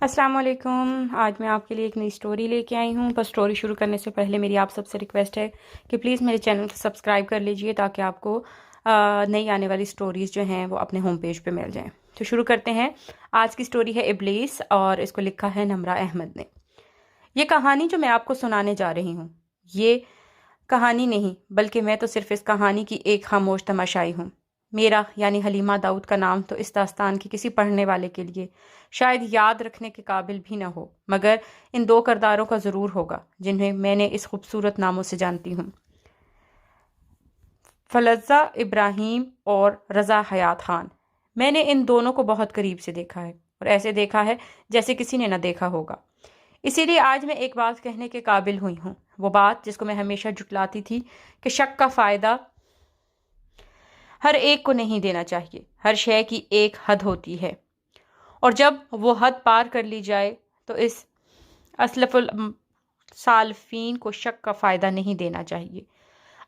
السلام علیکم۔ آج میں آپ کے لیے ایک نئی اسٹوری لے کے آئی ہوں۔ بس اسٹوری شروع کرنے سے پہلے میری آپ سب سے ریکویسٹ ہے کہ پلیز میرے چینل کو سبسکرائب کر لیجئے تاکہ آپ کو نئی آنے والی اسٹوریز جو ہیں وہ اپنے ہوم پیج پہ مل جائیں۔ تو شروع کرتے ہیں۔ آج کی اسٹوری ہے ابلیس اور اس کو لکھا ہے نمرہ احمد نے۔ یہ کہانی جو میں آپ کو سنانے جا رہی ہوں، یہ کہانی نہیں بلکہ میں تو صرف اس کہانی کی ایک خاموش تماشائی ہوں۔ میرا یعنی حلیمہ داؤد کا نام تو اس داستان کے کسی پڑھنے والے کے لیے شاید یاد رکھنے کے قابل بھی نہ ہو، مگر ان دو کرداروں کا ضرور ہوگا جنہیں میں نے اس خوبصورت ناموں سے جانتی ہوں، فلزہ ابراہیم اور رضا حیات خان۔ میں نے ان دونوں کو بہت قریب سے دیکھا ہے، اور ایسے دیکھا ہے جیسے کسی نے نہ دیکھا ہوگا۔ اسی لیے آج میں ایک بات کہنے کے قابل ہوئی ہوں، وہ بات جس کو میں ہمیشہ جھٹلاتی تھی کہ شک کا فائدہ ہر ایک کو نہیں دینا چاہیے۔ ہر شے کی ایک حد ہوتی ہے، اور جب وہ حد پار کر لی جائے تو اس اسلف السالفین کو شک کا فائدہ نہیں دینا چاہیے۔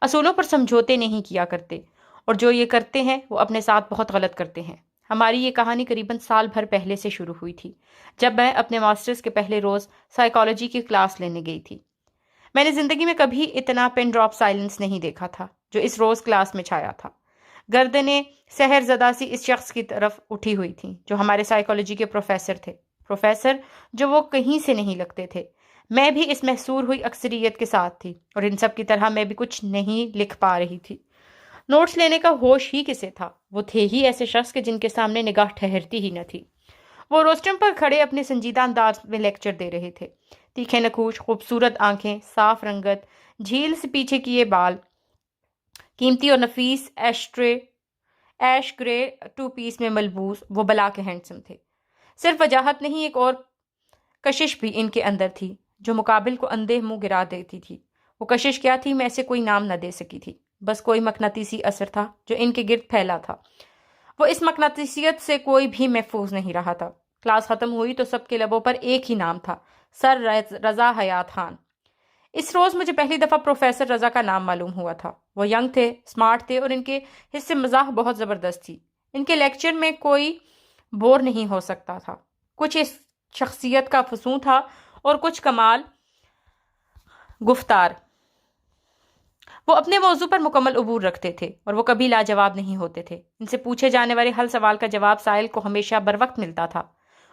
اصولوں پر سمجھوتے نہیں کیا کرتے، اور جو یہ کرتے ہیں وہ اپنے ساتھ بہت غلط کرتے ہیں۔ ہماری یہ کہانی قریباً سال بھر پہلے سے شروع ہوئی تھی، جب میں اپنے ماسٹرز کے پہلے روز سائیکالوجی کی کلاس لینے گئی تھی۔ میں نے زندگی میں کبھی اتنا پن ڈراپ سائلنس نہیں دیکھا تھا جو اس روز کلاس میں چھایا تھا۔ گردنیں سحر زدہ سی اس شخص کی طرف اٹھی ہوئی تھیں جو ہمارے سائیکالوجی کے پروفیسر تھے، پروفیسر جو وہ کہیں سے نہیں لگتے تھے۔ میں بھی اس محصور ہوئی اکثریت کے ساتھ تھی، اور ان سب کی طرح میں بھی کچھ نہیں لکھ پا رہی تھی۔ نوٹس لینے کا ہوش ہی کسے تھا؟ وہ تھے ہی ایسے شخص کے جن کے سامنے نگاہ ٹھہرتی ہی نہ تھی۔ وہ روسٹرم پر کھڑے اپنے سنجیدہ انداز میں لیکچر دے رہے تھے۔ تیکھے نکوش، خوبصورت آنکھیں، صاف رنگت، جھیل سے پیچھے کیے بال، قیمتی اور نفیس ایش گرے ٹو پیس میں ملبوس، وہ بلا کے ہینڈسم تھے۔ صرف وجاہت نہیں، ایک اور کشش بھی ان کے اندر تھی جو مقابل کو اندھے منہ گرا دیتی تھی۔ وہ کشش کیا تھی میں اسے کوئی نام نہ دے سکی تھی، بس کوئی مقناطیسی اثر تھا جو ان کے گرد پھیلا تھا۔ وہ اس مقناطیسیت سے کوئی بھی محفوظ نہیں رہا تھا۔ کلاس ختم ہوئی تو سب کے لبوں پر ایک ہی نام تھا، سر رضا حیات خان۔ اس روز مجھے پہلی دفعہ پروفیسر رضا کا نام معلوم ہوا تھا۔ وہ ینگ تھے، اسمارٹ تھے، اور ان کے حصے مزاح بہت زبردست تھی۔ ان کے لیکچر میں کوئی بور نہیں ہو سکتا تھا۔ کچھ اس شخصیت کا فسون تھا اور کچھ کمال گفتار۔ وہ اپنے موضوع پر مکمل عبور رکھتے تھے، اور وہ کبھی لاجواب نہیں ہوتے تھے۔ ان سے پوچھے جانے والے ہر سوال کا جواب سائل کو ہمیشہ بر وقت ملتا تھا۔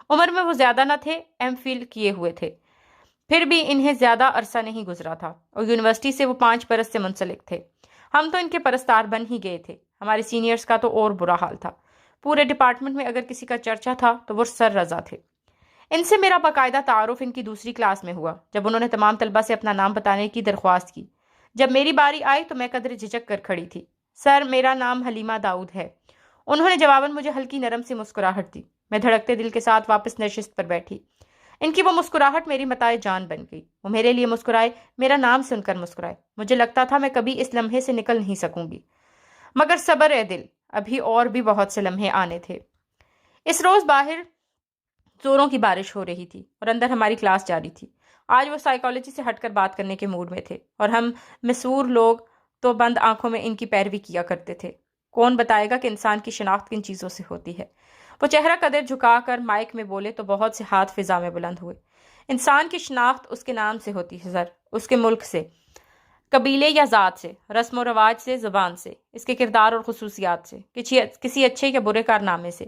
عمر میں وہ زیادہ نہ تھے، ایم فل کیے ہوئے تھے، پھر بھی انہیں زیادہ عرصہ نہیں گزرا تھا، اور یونیورسٹی سے وہ 5 برس سے منسلک تھے۔ ہم تو ان کے پرستار بن ہی گئے تھے۔ ہمارے سینئرز کا تو اور برا حال تھا۔ پورے ڈپارٹمنٹ میں اگر کسی کا چرچا تھا تو وہ سر رضا تھے۔ ان سے میرا باقاعدہ تعارف ان کی دوسری کلاس میں ہوا، جب انہوں نے تمام طلبہ سے اپنا نام بتانے کی درخواست کی۔ جب میری باری آئی تو میں قدرے جھجک کر کھڑی تھی۔ سر، میرا نام حلیمہ داؤد ہے۔ انہوں نے جواباً مجھے ہلکی نرم سی مسکراہٹ دی۔ میں دھڑکتے دل کے ساتھ واپس نشست پر بیٹھی۔ ان کی وہ مسکراہٹ میری متاع جان بن گئی۔ وہ میرے لیے مسکرائے، میرا نام سن کر مسکرائے۔ مجھے لگتا تھا میں کبھی اس لمحے سے نکل نہیں سکوں گی، مگر صبر اے دل، ابھی اور بھی بہت سے لمحے آنے تھے۔ اس روز باہر زوروں کی بارش ہو رہی تھی اور اندر ہماری کلاس جاری تھی۔ آج وہ سائیکالوجی سے ہٹ کر بات کرنے کے موڈ میں تھے، اور ہم مسور لوگ تو بند آنکھوں میں ان کی پیروی کیا کرتے تھے۔ کون بتائے گا کہ انسان کی شناخت کن چیزوں سے ہوتی ہے؟ وہ چہرہ قدر جھکا کر مائک میں بولے تو بہت سے ہاتھ فضا میں بلند ہوئے۔ انسان کی شناخت اس کے نام سے ہوتی ہے سر، اس کے ملک سے، قبیلے یا ذات سے، رسم و رواج سے، زبان سے، اس کے کردار اور خصوصیات سے، کسی اچھے یا برے کارنامے سے۔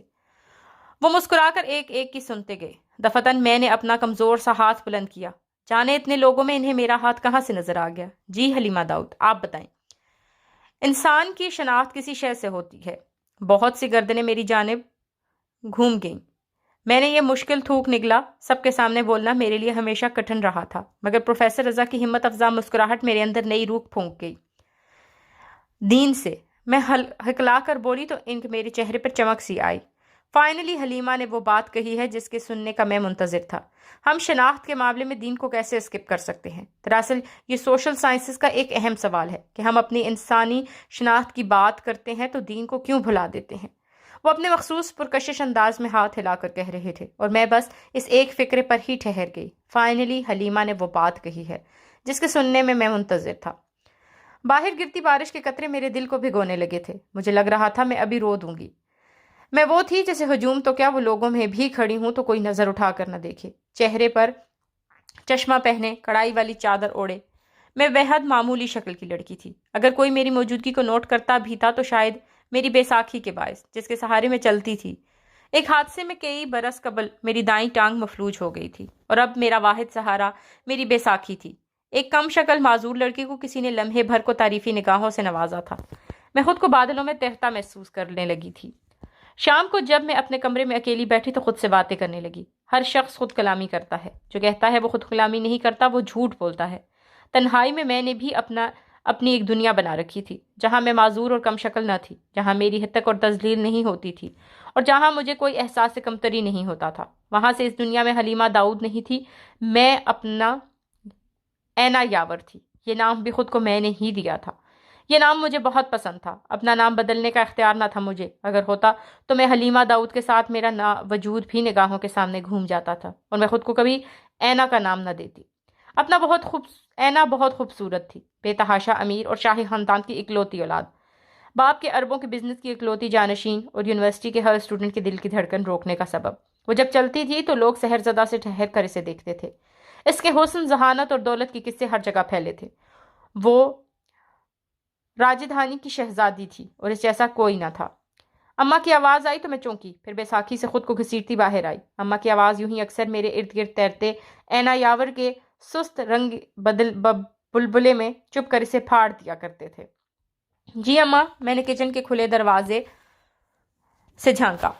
وہ مسکرا کر ایک ایک کی سنتے گئے۔ دفتن میں نے اپنا کمزور سا ہاتھ بلند کیا۔ جانے اتنے لوگوں میں انہیں میرا ہاتھ کہاں سے نظر آ گیا؟ جی حلیمہ داؤد، آپ بتائیں۔ انسان کی شناخت کسی شے سے ہوتی ہے۔ بہت سی گردنیں میری جانب گھوم گئیں۔ میں نے یہ مشکل تھوک نگلا۔ سب کے سامنے بولنا میرے لیے ہمیشہ کٹھن رہا تھا، مگر پروفیسر رضا کی ہمت افزا مسکراہٹ میرے اندر نئی روح پھونک گئی۔ دین سے میں ہکلا کر بولی تو ان کے میرے چہرے پر چمک سی آئی۔ فائنلی حلیمہ نے وہ بات کہی ہے جس کے سننے کا میں منتظر تھا۔ ہم شناخت کے معاملے میں دین کو کیسے اسکپ کر سکتے ہیں؟ دراصل یہ سوشل سائنسز کا ایک اہم سوال ہے کہ ہم اپنی انسانی شناخت کی بات کرتے ہیں تو دین کو کیوں بھلا دیتے ہیں؟ وہ اپنے مخصوص پرکشش انداز میں ہاتھ ہلا کر کہہ رہے تھے، اور میں بس اس ایک فکرے پر ہی ٹھہر گئی۔ فائنلی حلیمہ نے وہ بات کہی ہے جس کے سننے میں منتظر تھا۔ باہر گرتی بارش کے قطرے میرے دل کو بھگونے لگے تھے۔ مجھے لگ رہا تھا میں ابھی رو دوں گی۔ میں وہ تھی جیسے ہجوم تو کیا وہ لوگوں میں بھی کھڑی ہوں تو کوئی نظر اٹھا کر نہ دیکھے، چہرے پر چشمہ پہنے، کڑائی والی چادر اوڑے، میں بےحد معمولی شکل کی لڑکی تھی۔ اگر کوئی میری موجودگی کو نوٹ کرتا بھی تھا تو شاید میری بے ساکھی کے باعث، جس کے سہارے میں چلتی تھی۔ ایک حادثے میں کئی برس قبل میری دائیں ٹانگ مفلوج ہو گئی تھی اور اب میرا واحد سہارا میری بے ساکھی تھی۔ ایک کم شکل معذور لڑکی کو کسی نے لمحے بھر کو تعریفی نگاہوں سے نوازا تھا۔ میں خود کو بادلوں میں تہتا محسوس کرنے لگی تھی۔ شام کو جب میں اپنے کمرے میں اکیلی بیٹھی تو خود سے باتیں کرنے لگی۔ ہر شخص خود کلامی کرتا ہے، جو کہتا ہے وہ خود کلامی نہیں کرتا وہ جھوٹ بولتا ہے۔ تنہائی میں نے بھی اپنی ایک دنیا بنا رکھی تھی، جہاں میں معذور اور کم شکل نہ تھی، جہاں میری ہتک اور تذلیل نہیں ہوتی تھی، اور جہاں مجھے کوئی احساس کمتری نہیں ہوتا تھا۔ وہاں سے اس دنیا میں حلیمہ داؤد نہیں تھی، میں اپنا اینا یاور تھی۔ یہ نام بھی خود کو میں نے ہی دیا تھا۔ یہ نام مجھے بہت پسند تھا۔ اپنا نام بدلنے کا اختیار نہ تھا مجھے، اگر ہوتا تو میں حلیمہ داؤد کے ساتھ میرا وجود بھی نگاہوں کے سامنے گھوم جاتا تھا اور میں خود کو کبھی اینا کا نام نہ دیتی۔ اینا بہت خوبصورت تھی، بے تحاشا امیر اور شاہی خاندان کی اکلوتی اولاد، باپ کے اربوں کے بزنس کی اکلوتی جانشین اور یونیورسٹی کے ہر اسٹوڈنٹ کے دل کی دھڑکن روکنے کا سبب۔ وہ جب چلتی تھی تو لوگ سحر زدہ سے ٹھہر کر اسے دیکھتے تھے۔ اس کے حسن، ذہانت اور دولت کے قصے ہر جگہ پھیلے تھے۔ وہ راجدھانی کی شہزادی تھی اور اس جیسا کوئی نہ تھا۔ اماں کی آواز آئی تو میں چونکی، پھر بے ساکھی سے خود کو گھسیٹتی باہر آئی۔ اماں کی آواز یوں ہی اکثر میرے ارد گرد تیرتے اینا یاور کے سست رنگ بلبلے میں چپ کر اسے پھاڑ دیا کرتے تھے۔ جی اماں، میں نے کچن کے کھلے دروازے سے جھانکا۔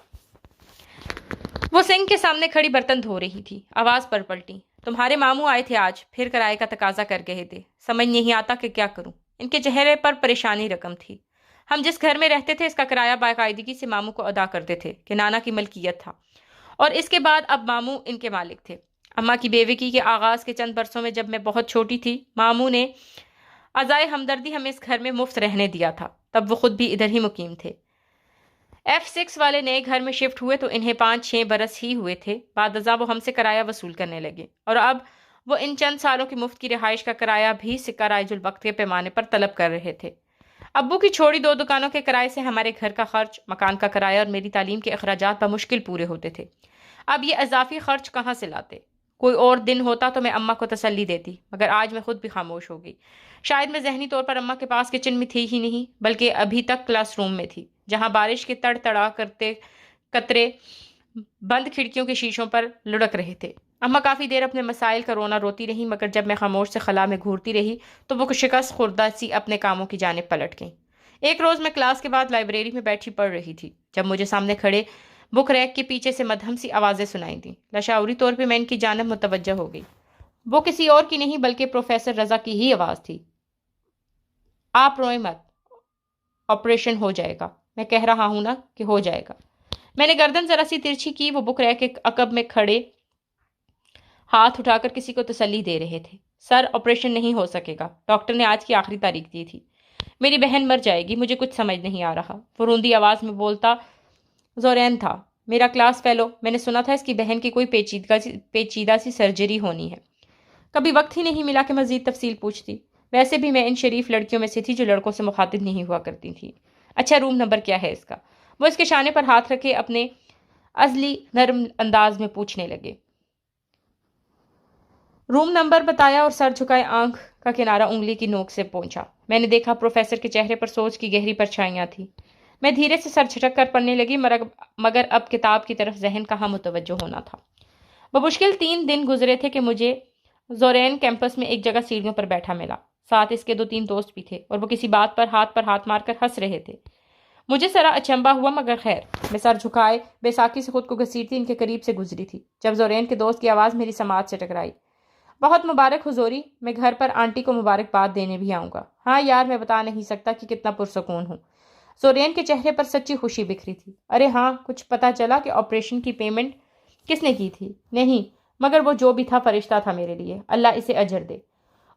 وہ سنک کے سامنے کھڑی برتن دھو رہی تھی۔ آواز پر پلٹی، تمہارے ماموں آئے تھے آج، پھر کرائے کا تقاضا کر گئے تھے۔ سمجھ نہیں آتا کہ کیا کروں۔ ان کے چہرے پر پریشانی رقم تھی۔ ہم جس گھر میں رہتے تھے اس کا کرایہ باقاعدگی سے ماموں کو ادا کرتے تھے کہ نانا کی ملکیت تھا، اور اس کے بعد اب ماموں ان کے مالک تھے۔ اماں کی بیوگی کے آغاز کے چند برسوں میں جب میں بہت چھوٹی تھی، ماموں نے عزائے ہمدردی ہمیں اس گھر میں مفت رہنے دیا تھا۔ تب وہ خود بھی ادھر ہی مقیم تھے۔ F6 والے نئے گھر میں شفٹ ہوئے تو انہیں 5-6 برس ہی ہوئے تھے۔ بعد ازاں وہ ہم سے کرایہ وصول کرنے لگے اور اب وہ ان چند سالوں کی مفت کی رہائش کا کرایہ بھی سکہ رائج الوقت کے پیمانے پر طلب کر رہے تھے۔ ابو کی چھوڑی 2 دکانوں کے کرائے سے ہمارے گھر کا خرچ، مکان کا کرایہ اور میری تعلیم کے اخراجات بمشکل پورے ہوتے تھے۔ اب یہ اضافی خرچ کہاں سے لاتے؟ کوئی اور دن ہوتا تو میں اماں کو تسلی دیتی، مگر آج میں خود بھی خاموش ہو گئی۔ شاید میں ذہنی طور پر اماں کے پاس کچن میں تھی ہی نہیں، بلکہ ابھی تک کلاس روم میں تھی، جہاں بارش کے تڑ تڑا کرتے قطرے بند کھڑکیوں کے شیشوں پر لڑک رہے تھے۔ اماں کافی دیر اپنے مسائل کا رونا روتی رہی، مگر جب میں خاموش سے خلا میں گھورتی رہی تو وہ شکست خوردہ سی اپنے کاموں کی جانب پلٹ گئیں۔ ایک روز میں کلاس کے بعد لائبریری میں بیٹھی پڑھ رہی تھی جب مجھے سامنے کھڑے بک ریک کے پیچھے سے مدھم سی آوازیں سنائی دیں۔ لاشعوری طور پہ میں ان کی جانب متوجہ ہو گئی۔ وہ کسی اور کی نہیں بلکہ پروفیسر رضا کی ہی آواز تھی۔ آپ روئیں مت، آپریشن ہو جائے گا۔ میں کہہ رہا ہوں نا کہ ہو جائے گا۔ میں نے گردن ذرا سی ترچھی کی۔ وہ بک ریک کے عقب میں کھڑے ہاتھ اٹھا کر کسی کو تسلی دے رہے تھے۔ سر، آپریشن نہیں ہو سکے گا، ڈاکٹر نے آج کی آخری تاریخ دی تھی۔ میری بہن مر جائے گی، مجھے کچھ سمجھ نہیں آ رہا۔ وہ روندی آواز میں بولتا زورین تھا، میرا کلاس فیلو۔ میں نے سنا تھا اس کی بہن کی کوئی پیچیدہ سی سرجری ہونی ہے۔ کبھی وقت ہی نہیں ملا کہ مزید تفصیل پوچھتی۔ ویسے بھی میں ان شریف لڑکیوں میں سے تھی جو لڑکوں سے مخاطب نہیں ہوا کرتی تھی۔ اچھا، روم نمبر کیا ہے اس کا؟ وہ اس کے شانے پر ہاتھ رکھے اپنے ازلی نرم انداز میں پوچھنے لگے۔ روم نمبر بتایا اور سر جھکائے آنکھ کا کنارہ انگلی کی نوک سے پہنچا۔ میں نے دیکھا پروفیسر کے چہرے پر سوچ کی گہری پرچھائیاں تھیں۔ میں دھیرے سے سر جھٹک کر پڑھنے لگی، مگر اب کتاب کی طرف ذہن کہاں متوجہ ہونا تھا۔ بمشکل 3 دن گزرے تھے کہ مجھے زورین کیمپس میں ایک جگہ سیڑھیوں پر بیٹھا ملا۔ ساتھ اس کے 2-3 دوست بھی تھے اور وہ کسی بات پر ہاتھ مار کر ہنس رہے تھے۔ مجھے ذرا اچنبھا ہوا، مگر خیر، میں سر جھکائے بے ساکی سے خود کو گھسیٹتی ان کے قریب سے گزری تھی جب زورین کے دوست کی آواز میری سماعت سے ٹکرائی۔ بہت مبارک حضوری، میں گھر پر آنٹی کو مبارکباد دینے بھی آؤں گا۔ ہاں یار، میں بتا نہیں سکتا کہ کتنا پرسکون ہوں۔ زورین کے چہرے پر سچی خوشی بکھری تھی۔ ارے ہاں، کچھ پتا چلا کہ آپریشن کی پیمنٹ کس نے کی تھی؟ نہیں، مگر وہ جو بھی تھا فرشتہ تھا میرے لیے، اللہ اسے اجر دے۔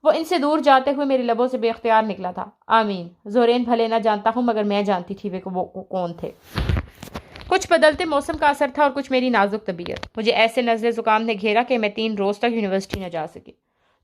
وہ ان سے دور جاتے ہوئے میرے لبوں سے بے اختیار نکلا تھا، آمین۔ زورین بھلے نہ جانتا ہوں، مگر میں جانتی تھی وہ کون تھے۔ کچھ بدلتے موسم کا اثر تھا اور کچھ میری نازک طبیعت۔ مجھے ایسے نزلے زکام نے گھیرا کہ میں 3 روز تک یونیورسٹی نہ جا سکی۔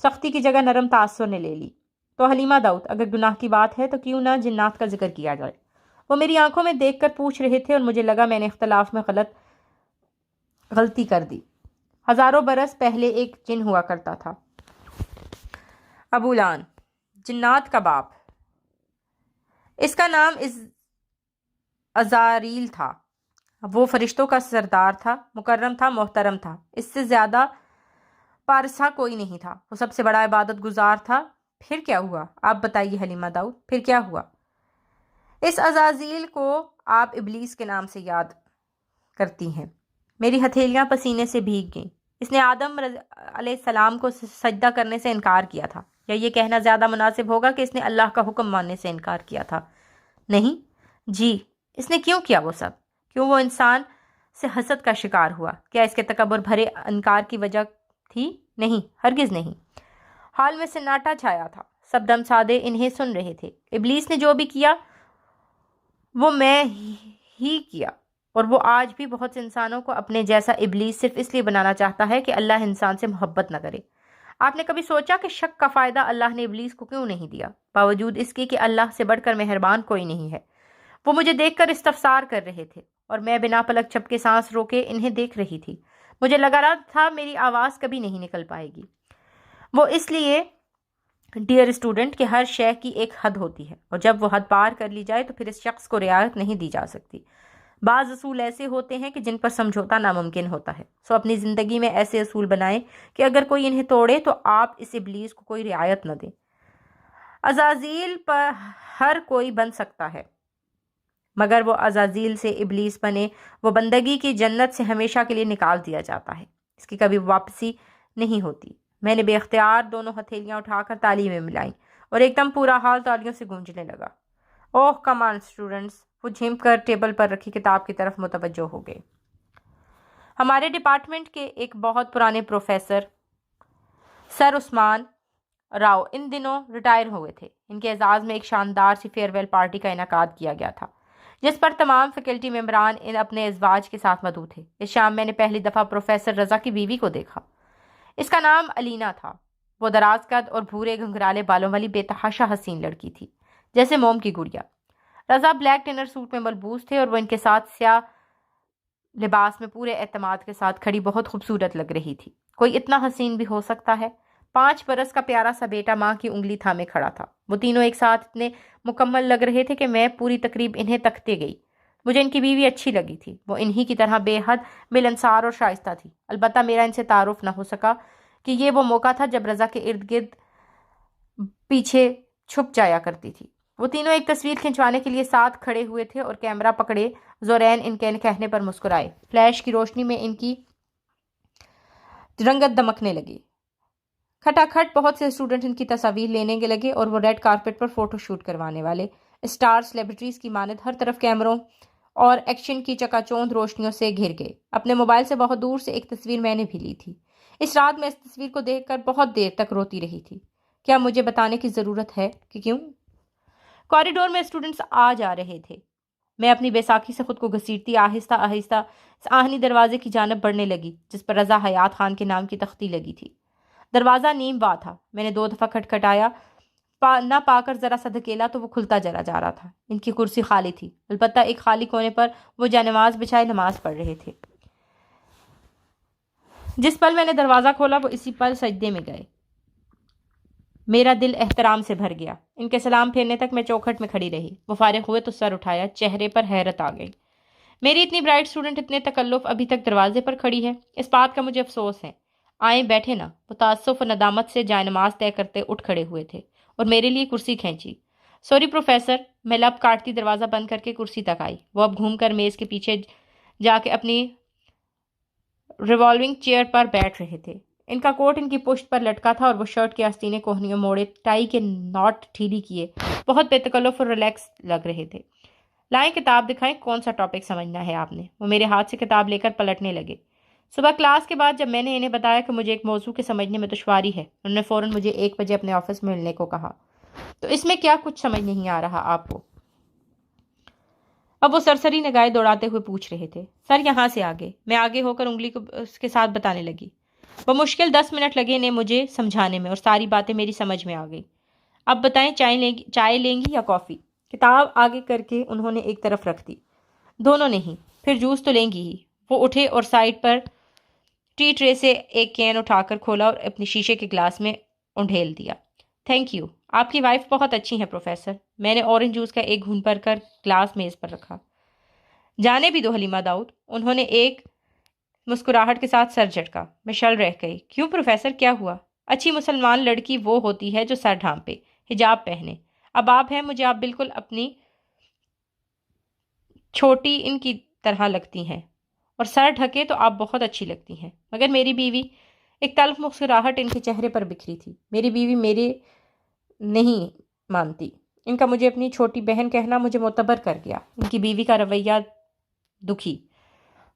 سختی کی جگہ نرم تاثر نے لے لی۔ تو حلیمہ داؤد، اگر گناہ کی بات ہے تو کیوں نہ جنات کا ذکر کیا جائے؟ وہ میری آنکھوں میں دیکھ کر پوچھ رہے تھے اور مجھے لگا میں نے اختلاف میں غلطی کر دی۔ ہزاروں برس پہلے ایک جن ہوا کرتا تھا، ابولان، جنات کا باپ۔ اس کا نام عزاریل تھا۔ وہ فرشتوں کا سردار تھا، مکرم تھا، محترم تھا۔ اس سے زیادہ پارسا کوئی نہیں تھا۔ وہ سب سے بڑا عبادت گزار تھا۔ پھر کیا ہوا؟ آپ بتائیے حلیمہ داؤد، پھر کیا ہوا؟ اس عزازیل کو آپ ابلیس کے نام سے یاد کرتی ہیں۔ میری ہتھیلیاں پسینے سے بھیگ گئیں۔ اس نے آدم علیہ السلام کو سجدہ کرنے سے انکار کیا تھا، یا یہ کہنا زیادہ مناسب ہوگا کہ اس نے اللہ کا حکم ماننے سے انکار کیا تھا؟ نہیں جی۔ اس نے کیوں کیا وہ سب؟ کیوں وہ انسان سے حسد کا شکار ہوا؟ کیا اس کے تکبر بھرے انکار کی وجہ تھی؟ نہیں، ہرگز نہیں۔ حال میں سناٹا چھایا تھا۔ سب دم سادے انہیں سن رہے تھے۔ ابلیس نے جو بھی کیا وہ میں ہی کیا، اور وہ آج بھی بہت سے انسانوں کو اپنے جیسا ابلیس صرف اس لیے بنانا چاہتا ہے کہ اللہ انسان سے محبت نہ کرے۔ آپ نے کبھی سوچا کہ شک کا فائدہ اللہ نے ابلیس کو کیوں نہیں دیا، باوجود اس کے کہ اللہ سے بڑھ کر مہربان کوئی نہیں ہے؟ وہ مجھے دیکھ کر استفسار کر رہے تھے اور میں بنا پلک جھپکے سانس روکے انہیں دیکھ رہی تھی۔ مجھے لگا رہا تھا میری آواز کبھی نہیں نکل پائے گی۔ وہ اس لیے ڈیئر اسٹوڈنٹ کہ ہر شے کی ایک حد ہوتی ہے، اور جب وہ حد پار کر لی جائے تو پھر اس شخص کو رعایت نہیں دی جا سکتی۔ بعض اصول ایسے ہوتے ہیں کہ جن پر سمجھوتا ناممکن ہوتا ہے۔ سو اپنی زندگی میں ایسے اصول بنائیں کہ اگر کوئی انہیں توڑے تو آپ اس ابلیس کو کوئی رعایت نہ دیں۔ عزازیل پر ہر کوئی بن سکتا ہے، مگر وہ عزازیل سے ابلیس بنے، وہ بندگی کی جنت سے ہمیشہ کے لیے نکال دیا جاتا ہے۔ اس کی کبھی واپسی نہیں ہوتی۔ میں نے بے اختیار دونوں ہتھیلیاں اٹھا کر تالی میں ملائیں اور ایک دم پورا ہال تالیوں سے گونجنے لگا۔ اوہ کم آن اسٹوڈنٹس! وہ جھمک کر ٹیبل پر رکھی کتاب کی طرف متوجہ ہو گئے۔ ہمارے ڈپارٹمنٹ کے ایک بہت پرانے پروفیسر سر عثمان راؤ ان دنوں ریٹائر ہوئے تھے۔ ان کے اعزاز میں ایک شاندار سی فیئر ویل پارٹی کا انعقاد کیا گیا تھا، جس پر تمام فیکلٹی ممبران اپنے ازواج کے ساتھ مدعو تھے۔ اس شام میں نے پہلی دفعہ پروفیسر رضا کی بیوی کو دیکھا۔ اس کا نام علینا تھا۔ وہ دراز قد اور بھورے گھنگھرالے بالوں والی بے تحاشا حسین لڑکی تھی، جیسے موم کی گڑیا۔ رضا بلیک ڈنر سوٹ میں ملبوس تھے اور وہ ان کے ساتھ سیاہ لباس میں پورے اعتماد کے ساتھ کھڑی بہت خوبصورت لگ رہی تھی۔ کوئی اتنا حسین بھی ہو سکتا ہے؟ 5 برس کا پیارا سا بیٹا ماں کی انگلی تھامے کھڑا تھا۔ وہ تینوں ایک ساتھ اتنے مکمل لگ رہے تھے کہ میں پوری تقریب انہیں تکتے گئی۔ مجھے ان کی بیوی اچھی لگی تھی۔ وہ انہی کی طرح بے حد ملنسار اور شائستہ تھی۔ البتہ میرا ان سے تعارف نہ ہو سکا کہ یہ وہ موقع تھا جب رضا کے ارد گرد پیچھے چھپ جایا کرتی تھی۔ وہ تینوں ایک تصویر کھنچوانے کے لیے ساتھ کھڑے ہوئے تھے اور کیمرہ پکڑے زورین ان کے کہنے پر مسکرائے۔ فلیش کی روشنی میں ان کی رنگت دمکنے لگی۔ کھٹا کھٹ بہت سے اسٹوڈنٹ ان کی تصاویر لینے کے لگے اور وہ ریڈ کارپٹ پر فوٹو شوٹ کروانے والے اسٹار سیلیبریٹیز کی مانند ہر طرف کیمروں اور ایکشن کی چکا چوند روشنیوں سے گھر گئے۔ اپنے موبائل سے بہت دور سے ایک تصویر میں نے بھی لی تھی۔ اس رات میں اس تصویر کو دیکھ کر بہت دیر تک روتی رہی تھی۔ کیا مجھے بتانے کی ضرورت ہے کہ کیوں؟ کوریڈور میں اسٹوڈنٹس آ جا رہے تھے۔ میں اپنی بیساکھی سے خود کو گھسیٹتی آہستہ آہستہ اس آہنی دروازے کی جانب بڑھنے لگی جس پر رضا حیات خان کے نام کی تختی لگی تھی۔ دروازہ نیم وا تھا۔ میں نے 2 دفعہ کھٹکھٹایا، نہ پا کر ذرا سا دھکیلا تو وہ کھلتا چلا جا رہا تھا۔ ان کی کرسی خالی تھی، البتہ ایک خالی کونے پر وہ جانماز بچھائے نماز پڑھ رہے تھے۔ جس پل میں نے دروازہ کھولا وہ اسی پل سجدے میں گئے۔ میرا دل احترام سے بھر گیا۔ ان کے سلام پھیرنے تک میں چوکھٹ میں کھڑی رہی۔ وہ فارغ ہوئے تو سر اٹھایا، چہرے پر حیرت آ گئی۔ میری اتنی برائٹ اسٹوڈنٹ اتنے تکلف ابھی تک دروازے پر کھڑی ہے، اس بات کا مجھے افسوس ہے۔ آئیں بیٹھے نا۔ وہ تاسف و ندامت سے جائے-نماز طے کرتے اٹھ کھڑے ہوئے تھے اور میرے لیے کرسی کھینچی۔ سوری پروفیسر، میں لب کاٹتی دروازہ بند کر کے کرسی تک آئی۔ وہ اب گھوم کر میز کے پیچھے جا کے اپنی ریوالونگ چیئر پر بیٹھ رہے تھے۔ ان کا کوٹ ان کی پشت پر لٹکا تھا اور وہ شرٹ کے آستینے کوہنیوں موڑے، ٹائی کے ناٹ ڈھیلی کیے بہت بے تکلف اور ریلیکس لگ رہے تھے۔ لائیں کتاب دکھائیں، کون سا ٹاپک سمجھنا ہے آپ نے؟ وہ میرے ہاتھ سے کتاب لے کر پلٹنے لگے۔ صبح کلاس کے بعد جب میں نے انہیں بتایا کہ مجھے ایک موضوع کے سمجھنے میں دشواری ہے، انہوں نے فوراً مجھے 1 بجے اپنے آفس میں ملنے کو کہا۔ تو اس میں کیا کچھ سمجھ نہیں آ رہا آپ کو؟ اب وہ سرسری نگاہیں دوڑاتے ہوئے پوچھ رہے تھے۔ سر یہاں سے آگے۔ میں آگے ہو کر انگلی کو اس کے ساتھ بتانے لگی۔ بمشکل 10 منٹ لگے نے مجھے سمجھانے میں اور ساری باتیں میری سمجھ میں آ گئی۔ اب بتائیں چائے لیں گی یا کافی؟ کتاب آگے کر کے انہوں نے ایک طرف رکھ دی۔ دونوں نہیں، پھر جوس تو لیں گی ہی۔ وہ اٹھے اور سائڈ پر ٹی ٹرے سے ایک کین اٹھا کر کھولا اور اپنی شیشے کے گلاس میں انڈھیل دیا۔ تھینک یو، آپ کی وائف بہت اچھی ہیں پروفیسر۔ میں نے اورنج جوس کا ایک گھونٹ بھر کر گلاس میز پر رکھا۔ جانے بھی دو حلیمہ داؤد، انہوں نے ایک مسکراہٹ کے ساتھ سر جھٹکا۔ میں شل رہ گئی۔ کیوں پروفیسر، کیا ہوا؟ اچھی مسلمان لڑکی وہ ہوتی ہے جو سر ڈھانپے، حجاب پہنے۔ اب آپ ہیں، مجھے آپ بالکل اپنی چھوٹی ان کی طرح لگتی ہیں، اور سر ڈھکے تو آپ بہت اچھی لگتی ہیں۔ مگر میری بیوی، ایک تلخ مسکراہٹ ان کے چہرے پر بکھری تھی، میری بیوی میرے نہیں مانتی۔ ان کا مجھے اپنی چھوٹی بہن کہنا مجھے معتبر کر گیا۔ ان کی بیوی کا رویہ دکھی۔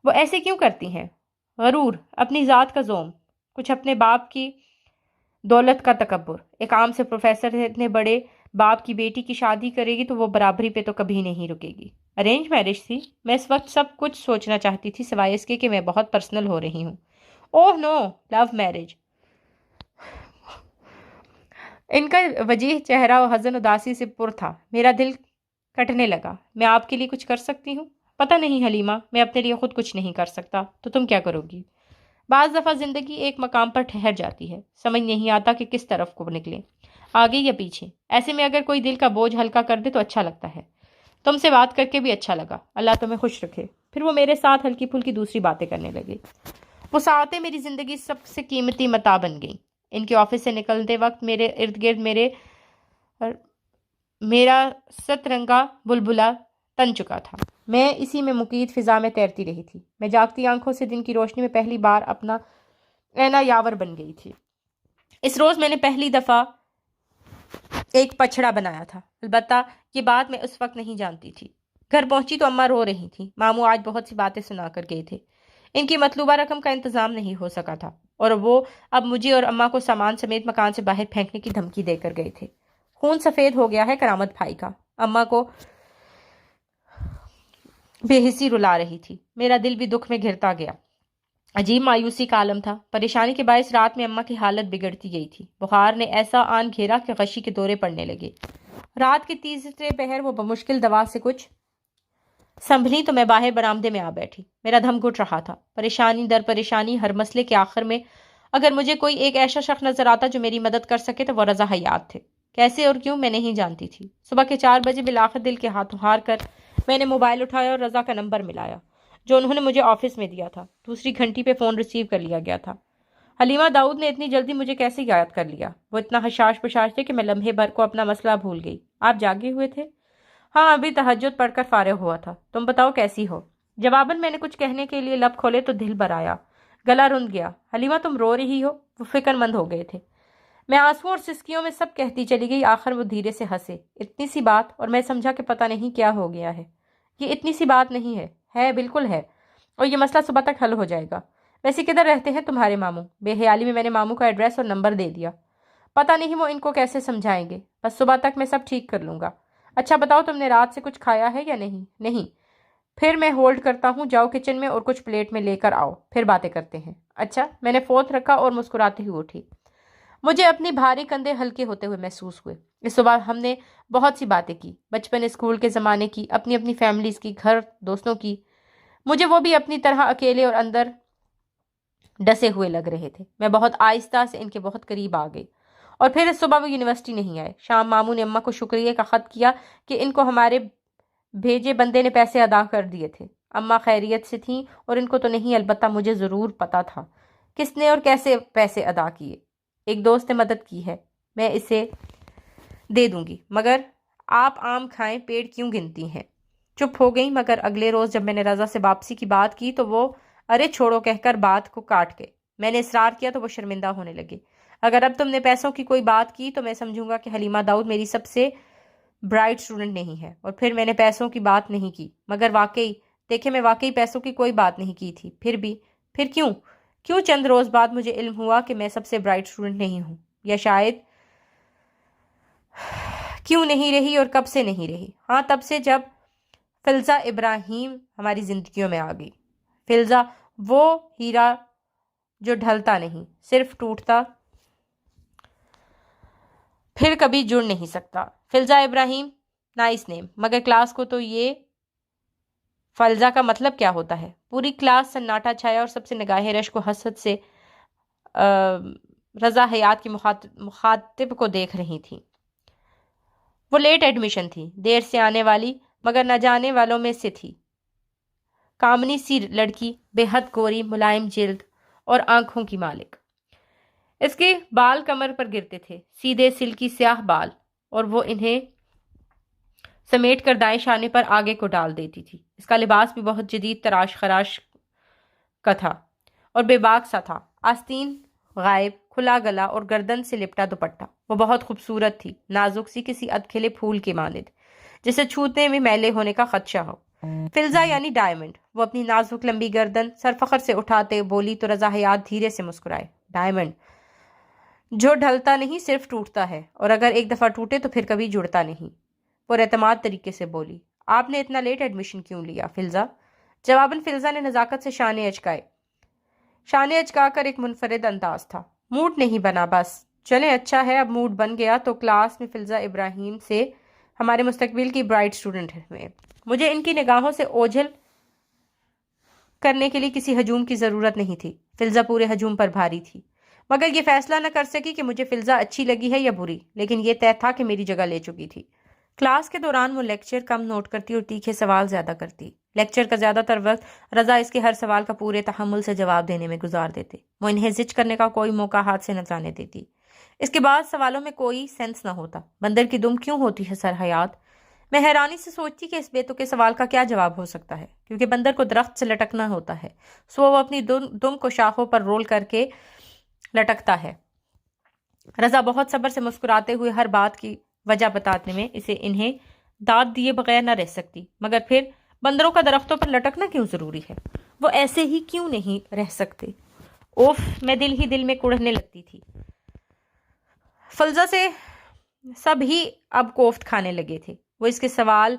وہ ایسے کیوں کرتی ہیں؟ غرور، اپنی ذات کا زوم، کچھ اپنے باپ کی دولت کا تکبر۔ ایک عام سے پروفیسر ہے، اتنے بڑے باپ کی بیٹی کی شادی کرے گی تو وہ برابری پہ تو کبھی نہیں رکے گی۔ ارینج میرج تھی؟ میں اس وقت سب کچھ سوچنا چاہتی تھی سوائے اس کے کہ میں بہت پرسنل ہو رہی ہوں۔ اوہ نو، لو میرج۔ ان کا وجیح چہرہ و حزن اداسی سے پر تھا۔ میرا دل کٹنے لگا۔ میں آپ کے لیے کچھ کر سکتی ہوں؟ پتہ نہیں حلیمہ، میں اپنے لیے خود کچھ نہیں کر سکتا تو تم کیا کرو گی؟ بعض دفعہ زندگی ایک مقام پر ٹھہر جاتی ہے، سمجھ نہیں آتا کہ کس طرف کو نکلے، آگے یا پیچھے۔ ایسے میں اگر کوئی دل کا بوجھ ہلکا کر دے تو اچھا لگتا ہے۔ تم سے بات کر کے بھی اچھا لگا، اللہ تمہیں خوش رکھے۔ پھر وہ میرے ساتھ ہلکی پھلکی دوسری باتیں کرنے لگے۔ وہ ساعتیں میری زندگی سب سے قیمتی متاع بن گئیں۔ ان کے آفس سے نکلتے وقت میرے ارد گرد میرا سترنگا بلبلا تن چکا تھا۔ میں اسی میں مقید فضا میں تیرتی رہی تھی۔ میں جاگتی آنکھوں سے دن کی روشنی میں پہلی بار اپنا اینا یاور بن گئی تھی۔ اس روز میں نے پہلی دفعہ ایک پچھڑا بنایا تھا، البتہ یہ بات میں اس وقت نہیں جانتی تھی۔ گھر پہنچی تو اماں رو رہی تھیں۔ ماموں آج بہت سی باتیں سنا کر گئے تھے۔ ان کی مطلوبہ رقم کا انتظام نہیں ہو سکا تھا اور وہ اب مجھے اور اماں کو سامان سمیت مکان سے باہر پھینکنے کی دھمکی دے کر گئے تھے۔ خون سفید ہو گیا ہے کرامت بھائی کا، اماں کو بے حسی رلا رہی تھی۔ میرا دل بھی دکھ میں گھرتا گیا۔ عجیب مایوسی کا عالم تھا۔ پریشانی کے باعث رات میں اماں کی حالت بگڑتی گئی تھی۔ بخار نے ایسا آن گھیرا کہ غشی کے دورے پڑنے لگے۔ رات کے تیسرے پہر وہ بمشکل دوا سے کچھ سنبھلی تو میں باہر برآمدے میں آ بیٹھی۔ میرا دم گھٹ رہا تھا۔ پریشانی در پریشانی، ہر مسئلے کے آخر میں اگر مجھے کوئی ایک ایسا شخص نظر آتا جو میری مدد کر سکے تو وہ رضا حیات تھے۔ کیسے اور کیوں میں نہیں جانتی تھی۔ صبح کے 4 بجے بالآخر دل کے ہاتھوں ہار کر میں نے موبائل اٹھایا اور رضا کا نمبر ملایا جو انہوں نے مجھے آفس میں دیا تھا۔ دوسری گھنٹی پہ فون ریسیو کر لیا گیا تھا۔ حلیمہ داؤد نے اتنی جلدی مجھے کیسے یاد کر لیا؟ وہ اتنا حشاش پشاش تھے کہ میں لمحے بھر کو اپنا مسئلہ بھول گئی۔ آپ جاگے ہوئے تھے؟ ہاں، ابھی تہجد پڑھ کر فارغ ہوا تھا۔ تم بتاؤ کیسی ہو؟ جواباً میں نے کچھ کہنے کے لیے لب کھولے تو دل بھر آیا، گلا رند گیا۔ حلیمہ تم رو رہی ہو؟ وہ فکر مند ہو گئے تھے۔ میں آنسوؤں اور سسکیوں میں سب کہتی چلی گئی۔ آخر وہ دھیرے سے ہنسے۔ اتنی سی بات، اور میں سمجھا کہ پتہ نہیں کیا ہو گیا ہے۔ یہ اتنی سی بات نہیں ہے، ہے بالکل ہے، اور یہ مسئلہ صبح تک حل ہو جائے گا۔ ویسے کدھر رہتے ہیں تمہارے ماموں؟ بے خیالی میں نے ماموں کا ایڈریس اور نمبر دے دیا۔ پتہ نہیں وہ ان کو کیسے سمجھائیں گے، بس صبح تک میں سب ٹھیک کر لوں گا۔ اچھا بتاؤ، تم نے رات سے کچھ کھایا ہے یا نہیں؟ نہیں۔ پھر میں ہولڈ کرتا ہوں، جاؤ کچن میں اور کچھ پلیٹ میں لے کر آؤ، پھر باتیں کرتے ہیں۔ اچھا۔ میں نے فوت رکھا اور مسکراتی ہوئی اٹھی۔ مجھے اپنی بھاری کندھے ہلکے ہوتے ہوئے محسوس ہوئے۔ اس صبح ہم نے بہت سی باتیں کی، بچپن، اسکول کے زمانے کی، اپنی اپنی فیملیز کی، گھر، دوستوں کی۔ مجھے وہ بھی اپنی طرح اکیلے اور اندر ڈسے ہوئے لگ رہے تھے۔ میں بہت آہستہ سے ان کے بہت قریب آ گئی۔ اور پھر اس صبح وہ یونیورسٹی نہیں آئے۔ شام ماموں نے اماں کو شکریہ کا خط کیا کہ ان کو ہمارے بھیجے بندے نے پیسے ادا کر دیے تھے۔ اماں خیریت سے تھیں اور ان کو تو نہیں، البتہ مجھے ضرور پتا تھا کس نے اور کیسے پیسے ادا کیے۔ ایک دوست نے مدد کی ہے، میں اسے دے دوں گی، مگر آپ آم کھائیں پیڑ کیوں گنتی ہیں؟ چپ ہو گئی، مگر اگلے روز جب میں نے رضا سے واپسی کی بات کی تو وہ ارے چھوڑو کہہ کر بات کو کاٹ گئے۔ میں نے اصرار کیا تو وہ شرمندہ ہونے لگے۔ اگر اب تم نے پیسوں کی کوئی بات کی تو میں سمجھوں گا کہ حلیمہ داؤد میری سب سے برائٹ اسٹوڈنٹ نہیں ہے، اور پھر میں نے پیسوں کی بات نہیں کی۔ مگر واقعی دیکھیں، میں واقعی پیسوں کی کوئی بات نہیں کی تھی۔ پھر کیوں چند روز بعد مجھے علم ہوا کہ میں سب سے برائٹ اسٹوڈنٹ نہیں ہوں، یا شاید کیوں نہیں رہی اور کب سے نہیں رہی؟ ہاں، تب سے جب فلزہ ابراہیم ہماری زندگیوں میں آ گئی۔ فلزہ وہ ہیرا جو ڈھلتا نہیں صرف ٹوٹتا پھر کبھی جڑ نہیں سکتا۔ فلزا ابراہیم، نائس نیم، مگر کلاس کو تو یہ فلزا کا مطلب کیا ہوتا ہے؟ پوری کلاس سناٹا چھایا اور سب سے نگاہیں رشک و حسد سے رضا حیات کی مخاطب کو دیکھ رہی تھی۔ وہ لیٹ ایڈمیشن تھی، دیر سے آنے والی، مگر نہ جانے والوں میں سے تھی۔ کامنی سی لڑکی، بے حد گوری، ملائم جلد اور آنکھوں کی مالک۔ اس کے بال کمر پر گرتے تھے، سیدھے سلکی سیاہ بال، اور وہ انہیں سمیٹ کر دائیں شانے پر آگے کو ڈال دیتی تھی۔ اس کا لباس بھی بہت جدید تراش خراش کا تھا اور بے باک سا تھا، آستین غائب، کھلا گلا اور گردن سے لپٹا دوپٹہ۔ وہ بہت خوبصورت تھی، نازک سی، کسی ادکھلے پھول کی مانند جسے چھونے میں میلے ہونے کا خدشہ ہو۔ فلزا یعنی ڈائمنڈ۔ وہ اپنی نازک لمبی گردن سر فخر سے اٹھاتے بولی تو رضا حیات دھیرے سے مسکرائے۔ ڈائمنڈ جو ڈھلتا نہیں صرف ٹوٹتا ہے، اور اگر ایک دفعہ ٹوٹے تو پھر کبھی جڑتا نہیں۔ پر اعتماد طریقے سے بولی۔ آپ نے اتنا لیٹ ایڈمیشن کیوں لیا فلزا؟ جواباً فلزا نے نزاکت سے شانے اچکائے۔ شانے اچکا کر ایک منفرد انداز تھا۔ موڈ نہیں بنا بس۔ چلیں اچھا ہے، اب موڈ بن گیا تو کلاس میں فلزا ابراہیم سے ہمارے مستقبل کی برائٹ اسٹوڈنٹ ہوئے۔ مجھے ان کی نگاہوں سے اوجھل کرنے کے لیے کسی ہجوم کی ضرورت نہیں تھی۔ فلزا پورے ہجوم پر بھاری تھی، مگر یہ فیصلہ نہ کر سکی کہ مجھے فلزا اچھی لگی ہے یا بری، لیکن یہ طے تھا کہ میری جگہ لے چکی تھی۔ کلاس کے دوران وہ لیکچر کم نوٹ کرتی اور تیکھے سوال زیادہ کرتی۔ لیکچر کا زیادہ تر وقت رضا اس کے ہر سوال کا پورے تحمل سے جواب دینے میں گزار دیتے۔ وہ انہیں زج کرنے کا کوئی موقع ہاتھ سے نہ جانے دیتی۔ اس کے بعد سوالوں میں کوئی سینس نہ ہوتا۔ بندر کی دم کیوں ہوتی ہے سر حیات؟ میں حیرانی سے سوچتی کہ اس بے تکے سوال کا کیا جواب ہو سکتا ہے، کیونکہ بندر کو درخت سے لٹکنا ہوتا ہے، سو وہ اپنی دم کو شاخوں پر رول کر کے لٹکتا ہے۔ رضا بہت صبر سے مسکراتے ہوئے ہر بات کی وجہ بتانے میں اسے انہیں داد دیے بغیر نہ رہ سکتی، مگر پھر بندروں کا درختوں پر لٹکنا کیوں ضروری ہے؟ وہ ایسے ہی کیوں نہیں رہ سکتے؟ اوف، میں دل ہی دل میں کڑھنے لگتی تھی۔ فلزا سے سب ہی اب کوفت کھانے لگے تھے۔ وہ اس کے سوال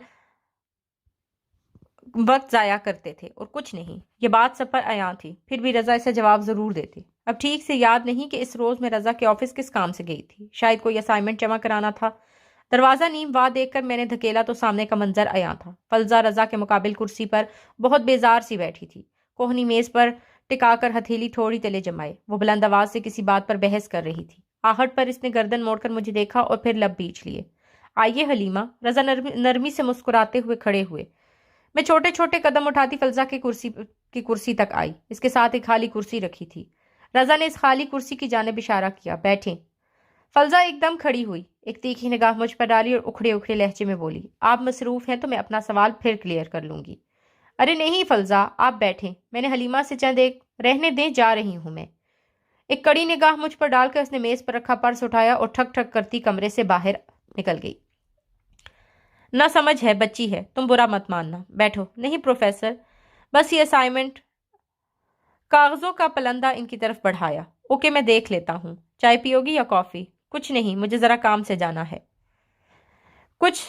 وقت ضائع کرتے تھے اور کچھ نہیں۔ یہ بات سب پر عیاں تھی، پھر بھی رضا اسے جواب ضرور دیتے۔ اب ٹھیک سے یاد نہیں کہ اس روز میں رضا کے آفس کس کام سے گئی تھی، شاید کوئی اسائنمنٹ جمع کرانا تھا۔ دروازہ نیم وا دیکھ کر میں نے دھکیلا تو سامنے کا منظر عیاں تھا۔ فلزا رضا کے مقابل کرسی پر بہت بیزار سی بیٹھی تھی، کوہنی میز پر ٹکا کر ہتھیلی تھوڑی تلے جمائے۔ وہ بلند آواز سے کسی بات پر بحث کر رہی تھی۔ آہٹ پر اس نے گردن موڑ کر مجھے دیکھا اور پھر لب بیچ لیے۔ آئیے حلیمہ۔ رضا نرمی سے مسکراتے ہوئے کھڑے ہوئے۔ میں چھوٹے چھوٹے قدم اٹھاتی فلزا کی کرسی تک آئی۔ اس کے ساتھ ایک خالی کرسی رکھی تھی۔ رضا نے اس خالی کرسی کی جانب اشارہ کیا، بیٹھیں۔ فلزا ایک دم کھڑی ہوئی، ایک تیکھی نگاہ مجھ پر ڈالی اور اکھڑے اکھڑے لہجے میں بولی، آپ مصروف ہیں تو میں اپنا سوال پھر کلیئر کر لوں گی۔ ارے نہیں فلزا، آپ بیٹھیں، میں نے حلیمہ سے چند ایک رہنے دیں، جا رہی ہوں میں۔ ایک کڑی نگاہ مجھ پر ڈال کر اس نے میز پر رکھا پرس اٹھایا اور ٹھک ٹھک کرتی کمرے سے باہر نکل گئی۔ نہ سمجھ ہے، بچی ہے، تم برا مت ماننا، بیٹھو۔ نہیں پروفیسر، بس یہ اسائنمنٹ۔ کاغذوں کا پلندہ ان کی طرف بڑھایا۔ اوکے، میں دیکھ لیتا ہوں۔ چائے پیو گی یا کافی؟ کچھ نہیں، مجھے ذرا کام سے جانا ہے۔ کچھ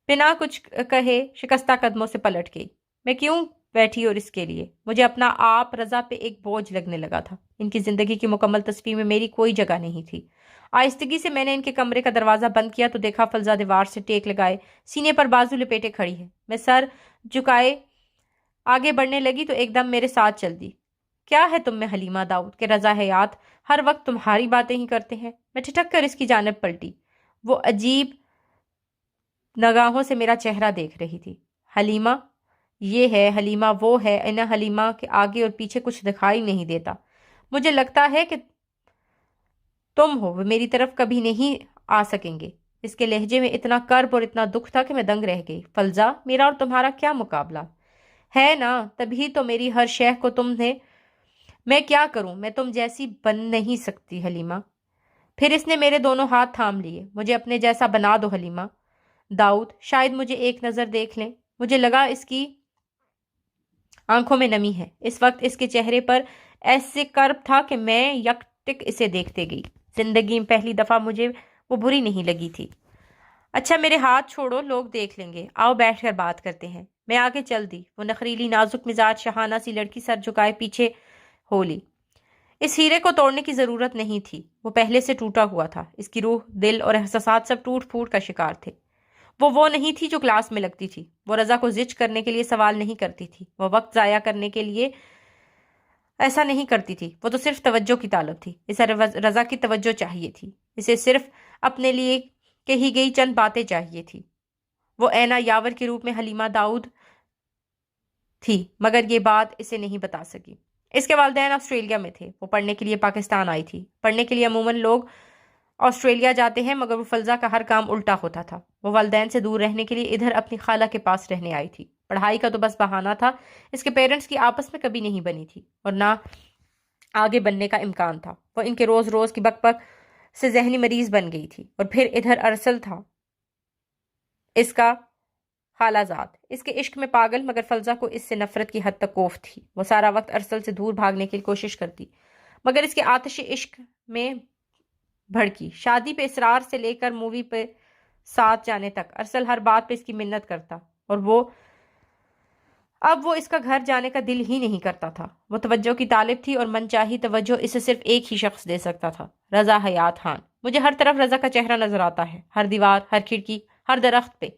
بنا کچھ کہے شکستہ قدموں سے پلٹ گئی۔ میں کیوں بیٹھی اور اس کے لیے؟ مجھے اپنا آپ رضا پہ ایک بوجھ لگنے لگا تھا۔ ان کی زندگی کی مکمل تصویر میں میری کوئی جگہ نہیں تھی۔ آہستگی سے میں نے ان کے کمرے کا دروازہ بند کیا تو دیکھا فلزا دیوار سے ٹیک لگائے سینے پر بازو لپیٹے کھڑی ہے۔ میں سر جھکائے آگے بڑھنے لگی تو ایک دم میرے ساتھ چل دی۔ کیا ہے تم میں حلیمہ داؤد کہ رضا حیات ہر وقت تمہاری باتیں ہی کرتے ہیں؟ میں ٹھٹک کر اس کی جانب پلٹی۔ وہ عجیب نگاہوں سے میرا چہرہ دیکھ رہی تھی۔ حلیمہ یہ ہے، حلیمہ وہ ہے، انہیں حلیمہ کے آگے اور پیچھے کچھ دکھائی نہیں دیتا۔ مجھے لگتا ہے کہ تم ہو، وہ میری طرف کبھی نہیں آ سکیں گے۔ اس کے لہجے میں اتنا کرب اور اتنا دکھ تھا کہ میں دنگ رہ گئی۔ فلزا، میرا اور تمہارا کیا مقابلہ ہے نا، تبھی تو میری ہر شے کو تم نے۔ میں کیا کروں، میں تم جیسی بن نہیں سکتی حلیمہ۔ پھر اس نے میرے دونوں ہاتھ تھام لیے۔ مجھے اپنے جیسا بنا دو حلیمہ داؤد، شاید مجھے ایک نظر دیکھ لیں۔ مجھے لگا اس کی آنکھوں میں نمی ہے۔ اس وقت اس کے چہرے پر ایسے کرب تھا کہ میں یک ٹک اسے دیکھتے گئی۔ زندگی میں پہلی دفعہ مجھے وہ بری نہیں لگی تھی۔ اچھا میرے ہاتھ چھوڑو، لوگ دیکھ لیں گے، آؤ بیٹھ کر بات کرتے ہیں۔ میں آگے چل دی۔ وہ نخریلی نازک مزاج شہانہ سی لڑکی سر جھکائے پیچھے ہو لی۔ اس ہیرے کو توڑنے کی ضرورت نہیں تھی، وہ پہلے سے ٹوٹا ہوا تھا۔ اس کی روح، دل اور احساسات سب ٹوٹ پھوٹ کا شکار تھے۔ وہ نہیں تھی جو کلاس میں لگتی تھی۔ وہ رضا کو زج کرنے کے لیے سوال نہیں کرتی تھی، وہ وقت ضائع کرنے کے لیے ایسا نہیں کرتی تھی، وہ تو صرف توجہ کی طالب تھی۔ اسے رضا کی توجہ چاہیے تھی، اسے صرف اپنے لیے کہی گئی چند باتیں چاہیے تھی۔ وہ اینا یاور کے روپ میں حلیمہ داؤد تھی، مگر یہ بات اسے نہیں بتا سکی۔ اس کے والدین آسٹریلیا میں تھے، وہ پڑھنے کے لیے پاکستان آئی تھی۔ پڑھنے کے لیے عموماً لوگ آسٹریلیا جاتے ہیں، مگر وہ فلزا کا ہر کام الٹا ہوتا تھا۔ وہ والدین سے دور رہنے کے لیے ادھر اپنی خالہ کے پاس رہنے آئی تھی۔ پڑھائی کا تو بس بہانہ تھا، اس کے پیرنٹس کی آپس میں کبھی نہیں بنی تھی اور نہ آگے بننے کا امکان تھا۔ وہ ان کے روز روز کی بک بک سے ذہنی مریض بن گئی تھی۔ اور پھر ادھر ارسل تھا، اس کا خالہ زاد، اس کے عشق میں پاگل، مگر فلزا کو اس سے نفرت کی حد تک کوف تھی۔ وہ سارا وقت ارسل سے دور بھاگنے کی کوشش کرتی، مگر اس کے آتش عشق میں بھڑکی۔ شادی پہ اصرار سے لے کر مووی پہ ساتھ جانے تک ارسل ہر بات پہ اس کی منت کرتا، اور اب وہ اس کا گھر جانے کا دل ہی نہیں کرتا تھا۔ وہ توجہ کی طالب تھی اور من چاہی توجہ اسے صرف ایک ہی شخص دے سکتا تھا، رضا حیات خان۔ مجھے ہر طرف رضا کا چہرہ نظر آتا ہے، ہر دیوار، ہر کھڑکی، ہر درخت پہ۔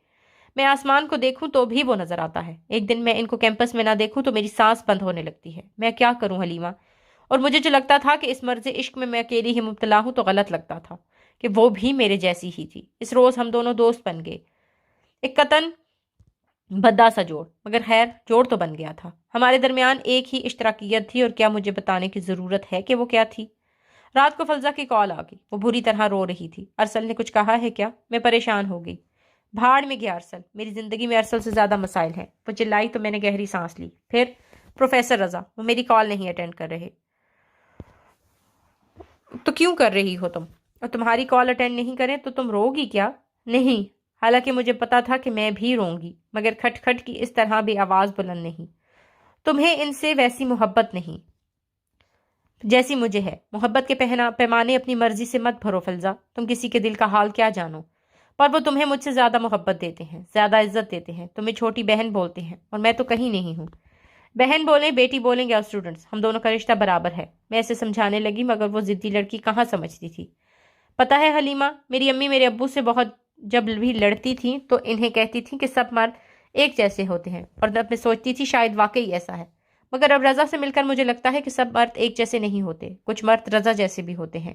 میں آسمان کو دیکھوں تو بھی وہ نظر آتا ہے۔ ایک دن میں ان کو کیمپس میں نہ دیکھوں تو میری سانس بند ہونے لگتی ہے۔ میں کیا کروں حلیمہ؟ اور مجھے جو لگتا تھا کہ اس مرض عشق میں اکیلی ہی مبتلا ہوں تو غلط لگتا تھا کہ وہ بھی میرے جیسی ہی تھی۔ اس روز ہم دونوں دوست بن گئے، ایک قطن بھدا سا جوڑ، مگر خیر جوڑ تو بن گیا تھا۔ ہمارے درمیان ایک ہی اشتراکیت تھی، اور کیا مجھے بتانے کی ضرورت ہے کہ وہ کیا تھی؟ رات کو فلزا کی کال آ گئی، وہ بری طرح رو رہی تھی۔ ارسل نے کچھ کہا ہے کیا؟ میں پریشان ہو گئی۔ بھاڑ میں گیا ارسل، میری زندگی میں ارسل سے زیادہ مسائل ہیں۔ وہ چلائی تو میں نے گہری سانس لی۔ پھر پروفیسر رضا، وہ میری کال نہیں اٹینڈ کر رہے۔ تو کیوں کر رہی ہو تم؟ اور تمہاری کال اٹینڈ نہیں کریں تو تم رو گی کیا؟ نہیں، حالانکہ مجھے پتا تھا کہ میں بھی روں گی، مگر کھٹ کھٹ کی اس طرح بھی آواز بلند نہیں۔ تمہیں ان سے ویسی محبت نہیں جیسی مجھے ہے۔ محبت کے پیمانے اپنی مرضی سے مت بھرو فلزا، تم کسی کے دل کا حال کیا جانو؟ پر وہ تمہیں مجھ سے زیادہ محبت دیتے ہیں، زیادہ عزت دیتے ہیں، تمہیں چھوٹی بہن بولتے ہیں، اور میں تو کہیں نہیں ہوں۔ بہن بولیں، بیٹی بولیں یا اسٹوڈنٹس، ہم دونوں کا رشتہ برابر ہے۔ میں اسے سمجھانے لگی، مگر وہ ضدی لڑکی کہاں سمجھتی تھی۔ پتہ ہے حلیمہ، میری امی میرے ابو سے جب بھی لڑتی تھیں تو انہیں کہتی تھیں کہ سب مرد ایک جیسے ہوتے ہیں، اور جب میں سوچتی تھی شاید واقعی ایسا ہے، مگر اب رضا سے مل کر مجھے لگتا ہے کہ سب مرد ایک جیسے نہیں ہوتے، کچھ مرد رضا جیسے بھی ہوتے ہیں،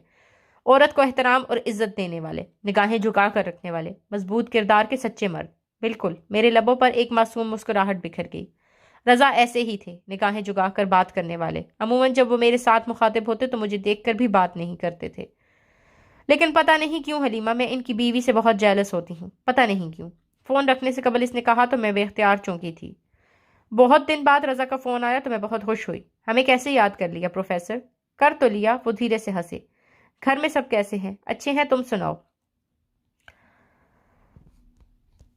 عورت کو احترام اور عزت دینے والے، نگاہیں جھکا کر رکھنے والے، مضبوط کردار کے سچے مرد۔ بالکل، میرے لبوں پر ایک معصوم مسکراہٹ بکھر گئی۔ رضا ایسے ہی تھے، نگاہیں جھکا کر بات کرنے والے۔ عموماً جب وہ میرے ساتھ مخاطب ہوتے تو مجھے دیکھ کر بھی بات نہیں کرتے تھے، لیکن پتہ نہیں کیوں حلیمہ، میں ان کی بیوی سے بہت جیلس ہوتی ہوں، پتہ نہیں کیوں۔ فون رکھنے سے قبل اس نے کہا تو میں بے اختیار چونکی تھی۔ بہت دن بعد رضا کا فون آیا تو میں بہت خوش ہوئی۔ ہمیں کیسے یاد کر لیا پروفیسر؟ کر تو لیا، وہ دھیرے سے ہنسے۔ گھر میں سب کیسے ہیں؟ اچھے ہیں، تم سناؤ؟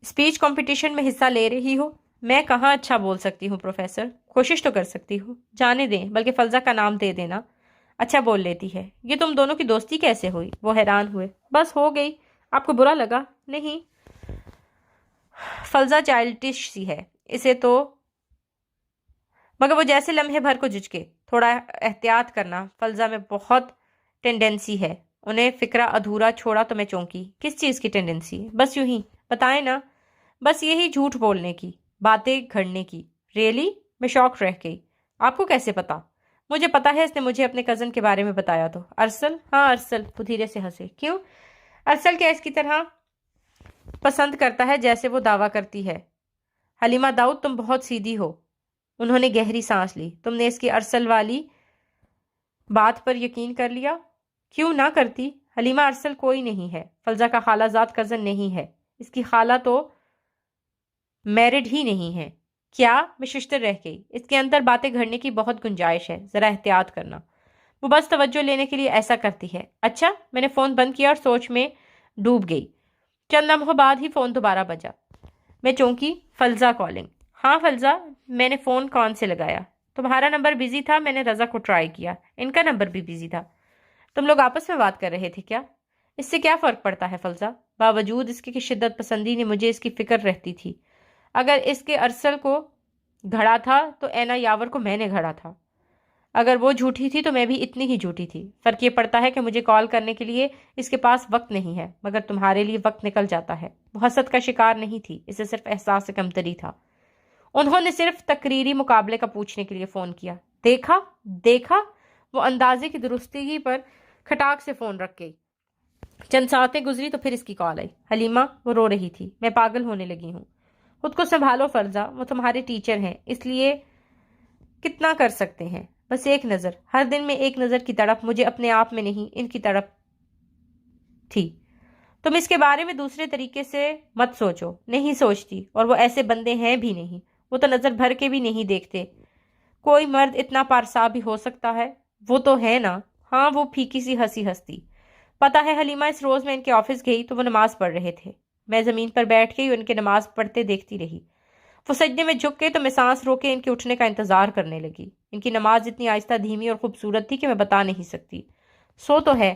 اسپیچ کمپٹیشن میں حصہ لے رہی ہو؟ میں کہاں اچھا بول سکتی ہوں پروفیسر، کوشش تو کر سکتی ہوں۔ جانے دیں، بلکہ فلزا کا نام دے دینا، اچھا بول لیتی ہے۔ یہ تم دونوں کی دوستی کیسے ہوئی؟ وہ حیران ہوئے۔ بس ہو گئی۔ آپ کو برا لگا؟ نہیں، فلزا چائلڈش سی ہے، اسے تو، مگر وہ جیسے لمحے بھر کو جھجکے۔ تھوڑا احتیاط کرنا، فلزا میں بہت ٹینڈنسی ہے۔ انہیں فکرہ ادھورا چھوڑا تو میں چونکی۔ کس چیز کی ٹینڈنسی؟ بس یوں ہی، بتائیں نا۔ بس یہی جھوٹ بولنے کی، باتیں گھڑنے کی۔ ریئلی؟ میں شاک رہ گئی۔ آپ کو کیسے پتا؟ مجھے پتا ہے، اس نے مجھے اپنے کزن کے بارے میں بتایا تو۔ ارسل؟ ہاں ارسل، وہ دھیرے سے ہنسے۔ کیوں؟ ارسل کیا اس کی طرح پسند کرتا ہے جیسے وہ دعویٰ کرتی ہے؟ حلیمہ داؤد، تم بہت سیدھی ہو۔ انہوں نے گہری سانس لی۔ تم نے اس کی ارسل والی بات پر یقین کر لیا؟ کیوں نہ کرتی؟ حلیمہ، ارسل کوئی نہیں ہے، فلزا کا خالہ زاد کزن نہیں ہے، اس کی خالہ تو میرڈ ہی نہیں ہے۔ کیا؟ میں ششتر رہ گئی۔ اس کے اندر باتیں گھڑنے کی بہت گنجائش ہے، ذرا احتیاط کرنا۔ وہ بس توجہ لینے کے لیے ایسا کرتی ہے۔ اچھا، میں نے فون بند کیا اور سوچ میں ڈوب گئی۔ چند لمحوں بعد ہی فون دوبارہ بجا۔ میں چونکی۔ فلزا کالنگ۔ ہاں فلزا، میں نے فون کون سے لگایا؟ تمہارا نمبر بزی تھا، میں نے رضا کو ٹرائی کیا، ان کا نمبر بھی بزی تھا۔ تم لوگ آپس میں بات کر رہے تھے کیا؟ اس سے کیا فرق پڑتا ہے فلزا؟ باوجود اس کی شدت پسندی نے مجھے اس کی فکر رہتی تھی۔ اگر اس کے ارسل کو گھڑا تھا تو اینا یاور کو میں نے گھڑا تھا۔ اگر وہ جھوٹی تھی تو میں بھی اتنی ہی جھوٹی تھی. فرق یہ پڑتا ہے کہ مجھے کال کرنے کے لیے اس کے پاس وقت نہیں ہے، مگر تمہارے لیے وقت نکل جاتا ہے. وہ حسد کا شکار نہیں تھی، اسے صرف احساس کمتری تھا. انہوں نے صرف تقریری مقابلے کا پوچھنے کے لیے فون کیا. دیکھا دیکھا وہ اندازے کی درستگی پر کھٹاک سے فون رکھ گئی. چند ساعتیں گزری تو پھر اس کی کال آئی. حلیمہ، وہ رو رہی تھی. میں پاگل ہونے لگی ہوں. خود کو سنبھالو فرزہ، وہ تمہارے ٹیچر ہیں، اس لیے کتنا کر سکتے ہیں. بس ایک نظر، ہر دن میں ایک نظر کی تڑپ مجھے اپنے آپ میں نہیں، ان کی تڑپ تھی. تم اس کے بارے میں دوسرے طریقے سے مت سوچو. نہیں سوچتی، اور وہ ایسے بندے ہیں بھی نہیں. وہ تو نظر بھر کے بھی نہیں دیکھتے. کوئی مرد اتنا پارسا بھی ہو سکتا ہے؟ وہ تو ہے نا. ہاں، وہ پھیکی سی ہنسی ہنستی. پتا ہے حلیمہ، اس روز میں ان کے آفس گئی تو وہ نماز پڑھ رہے تھے. میں زمین پر بیٹھ گئی اور ان کے نماز پڑھتے دیکھتی رہی. وہ سجدے میں جھک کے تو میں سانس روکے ان کے اٹھنے کا انتظار کرنے لگی. ان کی نماز اتنی آہستہ دھیمی اور خوبصورت تھی کہ میں بتا نہیں سکتی. سو تو ہے،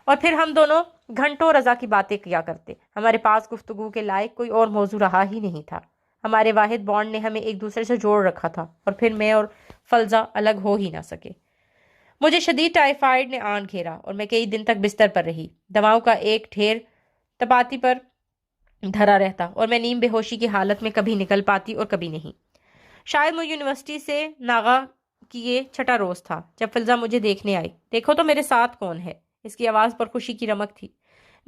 اور پھر ہم دونوں گھنٹوں رضا کی باتیں کیا کرتے. ہمارے پاس گفتگو کے لائق کوئی اور موضوع رہا ہی نہیں تھا. ہمارے واحد بانڈ نے ہمیں ایک دوسرے سے جوڑ رکھا تھا، اور پھر میں اور فلزہ الگ ہو ہی نہ سکے. مجھے شدید ٹائیفائیڈ نے آن گھیرا اور میں کئی دن تک بستر پر رہی. دواؤں کا ایک ڈھیر تپاتی پر دھرا رہتا اور میں نیم بے ہوشی کی حالت میں کبھی نکل پاتی اور کبھی نہیں. شاید وہ یونیورسٹی سے ناغا کی یہ چھٹا روز تھا جب فلزہ مجھے دیکھنے آئی. دیکھو تو میرے ساتھ کون ہے. اس کی آواز پر خوشی کی رمک تھی.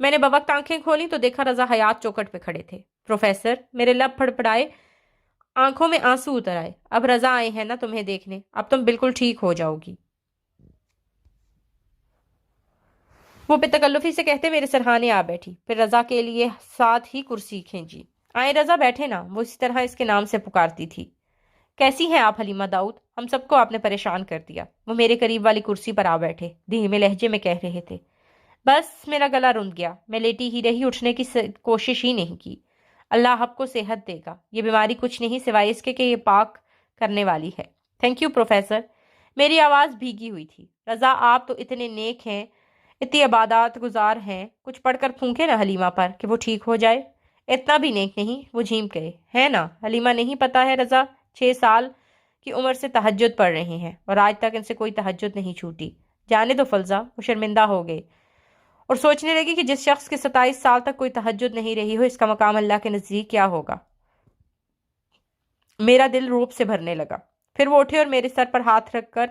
میں نے بوقت آنکھیں کھولی تو دیکھا رضا حیات چوکٹ پہ کھڑے تھے. پروفیسر، میرے لب پھڑپڑائے، آنکھوں میں آنسو اتر آئے. اب رضا آئے ہیں نا تمہیں دیکھنے، اب تم بالکل ٹھیک ہو جاؤ گی. وہ بے تکلفی سے کہتے میرے سرہانے آ بیٹھی. پھر رضا کے لیے ساتھ ہی کرسی کھینچی. آئے رضا، بیٹھے نا. وہ اسی طرح اس کے نام سے پکارتی تھی. کیسی ہیں آپ حلیمہ داؤد؟ ہم سب کو آپ نے پریشان کر دیا. وہ میرے قریب والی کرسی پر آ بیٹھے، دھیمے لہجے میں کہہ رہے تھے. بس میرا گلا رند گیا. میں لیٹی ہی رہی، اٹھنے کی کوشش ہی نہیں کی. اللہ آپ کو صحت دے گا. یہ بیماری کچھ نہیں سوائے اس کے کہ یہ پاک کرنے والی ہے. Thank you professor. میری آواز بھیگی ہوئی تھی. رضا، آپ تو اتنے نیک ہیں، اتنی عبادات گزار ہیں. کچھ پڑھ کر پھونکے نا حلیمہ پر کہ وہ ٹھیک ہو جائے. اتنا بھی نیک نہیں. وہ جھیم گئے. ہے نا حلیمہ؟ نہیں پتا ہے رضا 6 سال کی عمر سے تہجد پڑھ رہے ہیں اور آج تک ان سے کوئی تہجد نہیں چھوٹی. جانے دو فلزہ. وہ شرمندہ ہو گئے اور سوچنے لگی کہ جس شخص کے 27 سال تک کوئی تہجد نہیں رہی ہو، اس کا مقام اللہ کے نزدیک کیا ہوگا. میرا دل روب سے بھرنے لگا. پھر وہ اٹھے اور میرے سر پر ہاتھ رکھ کر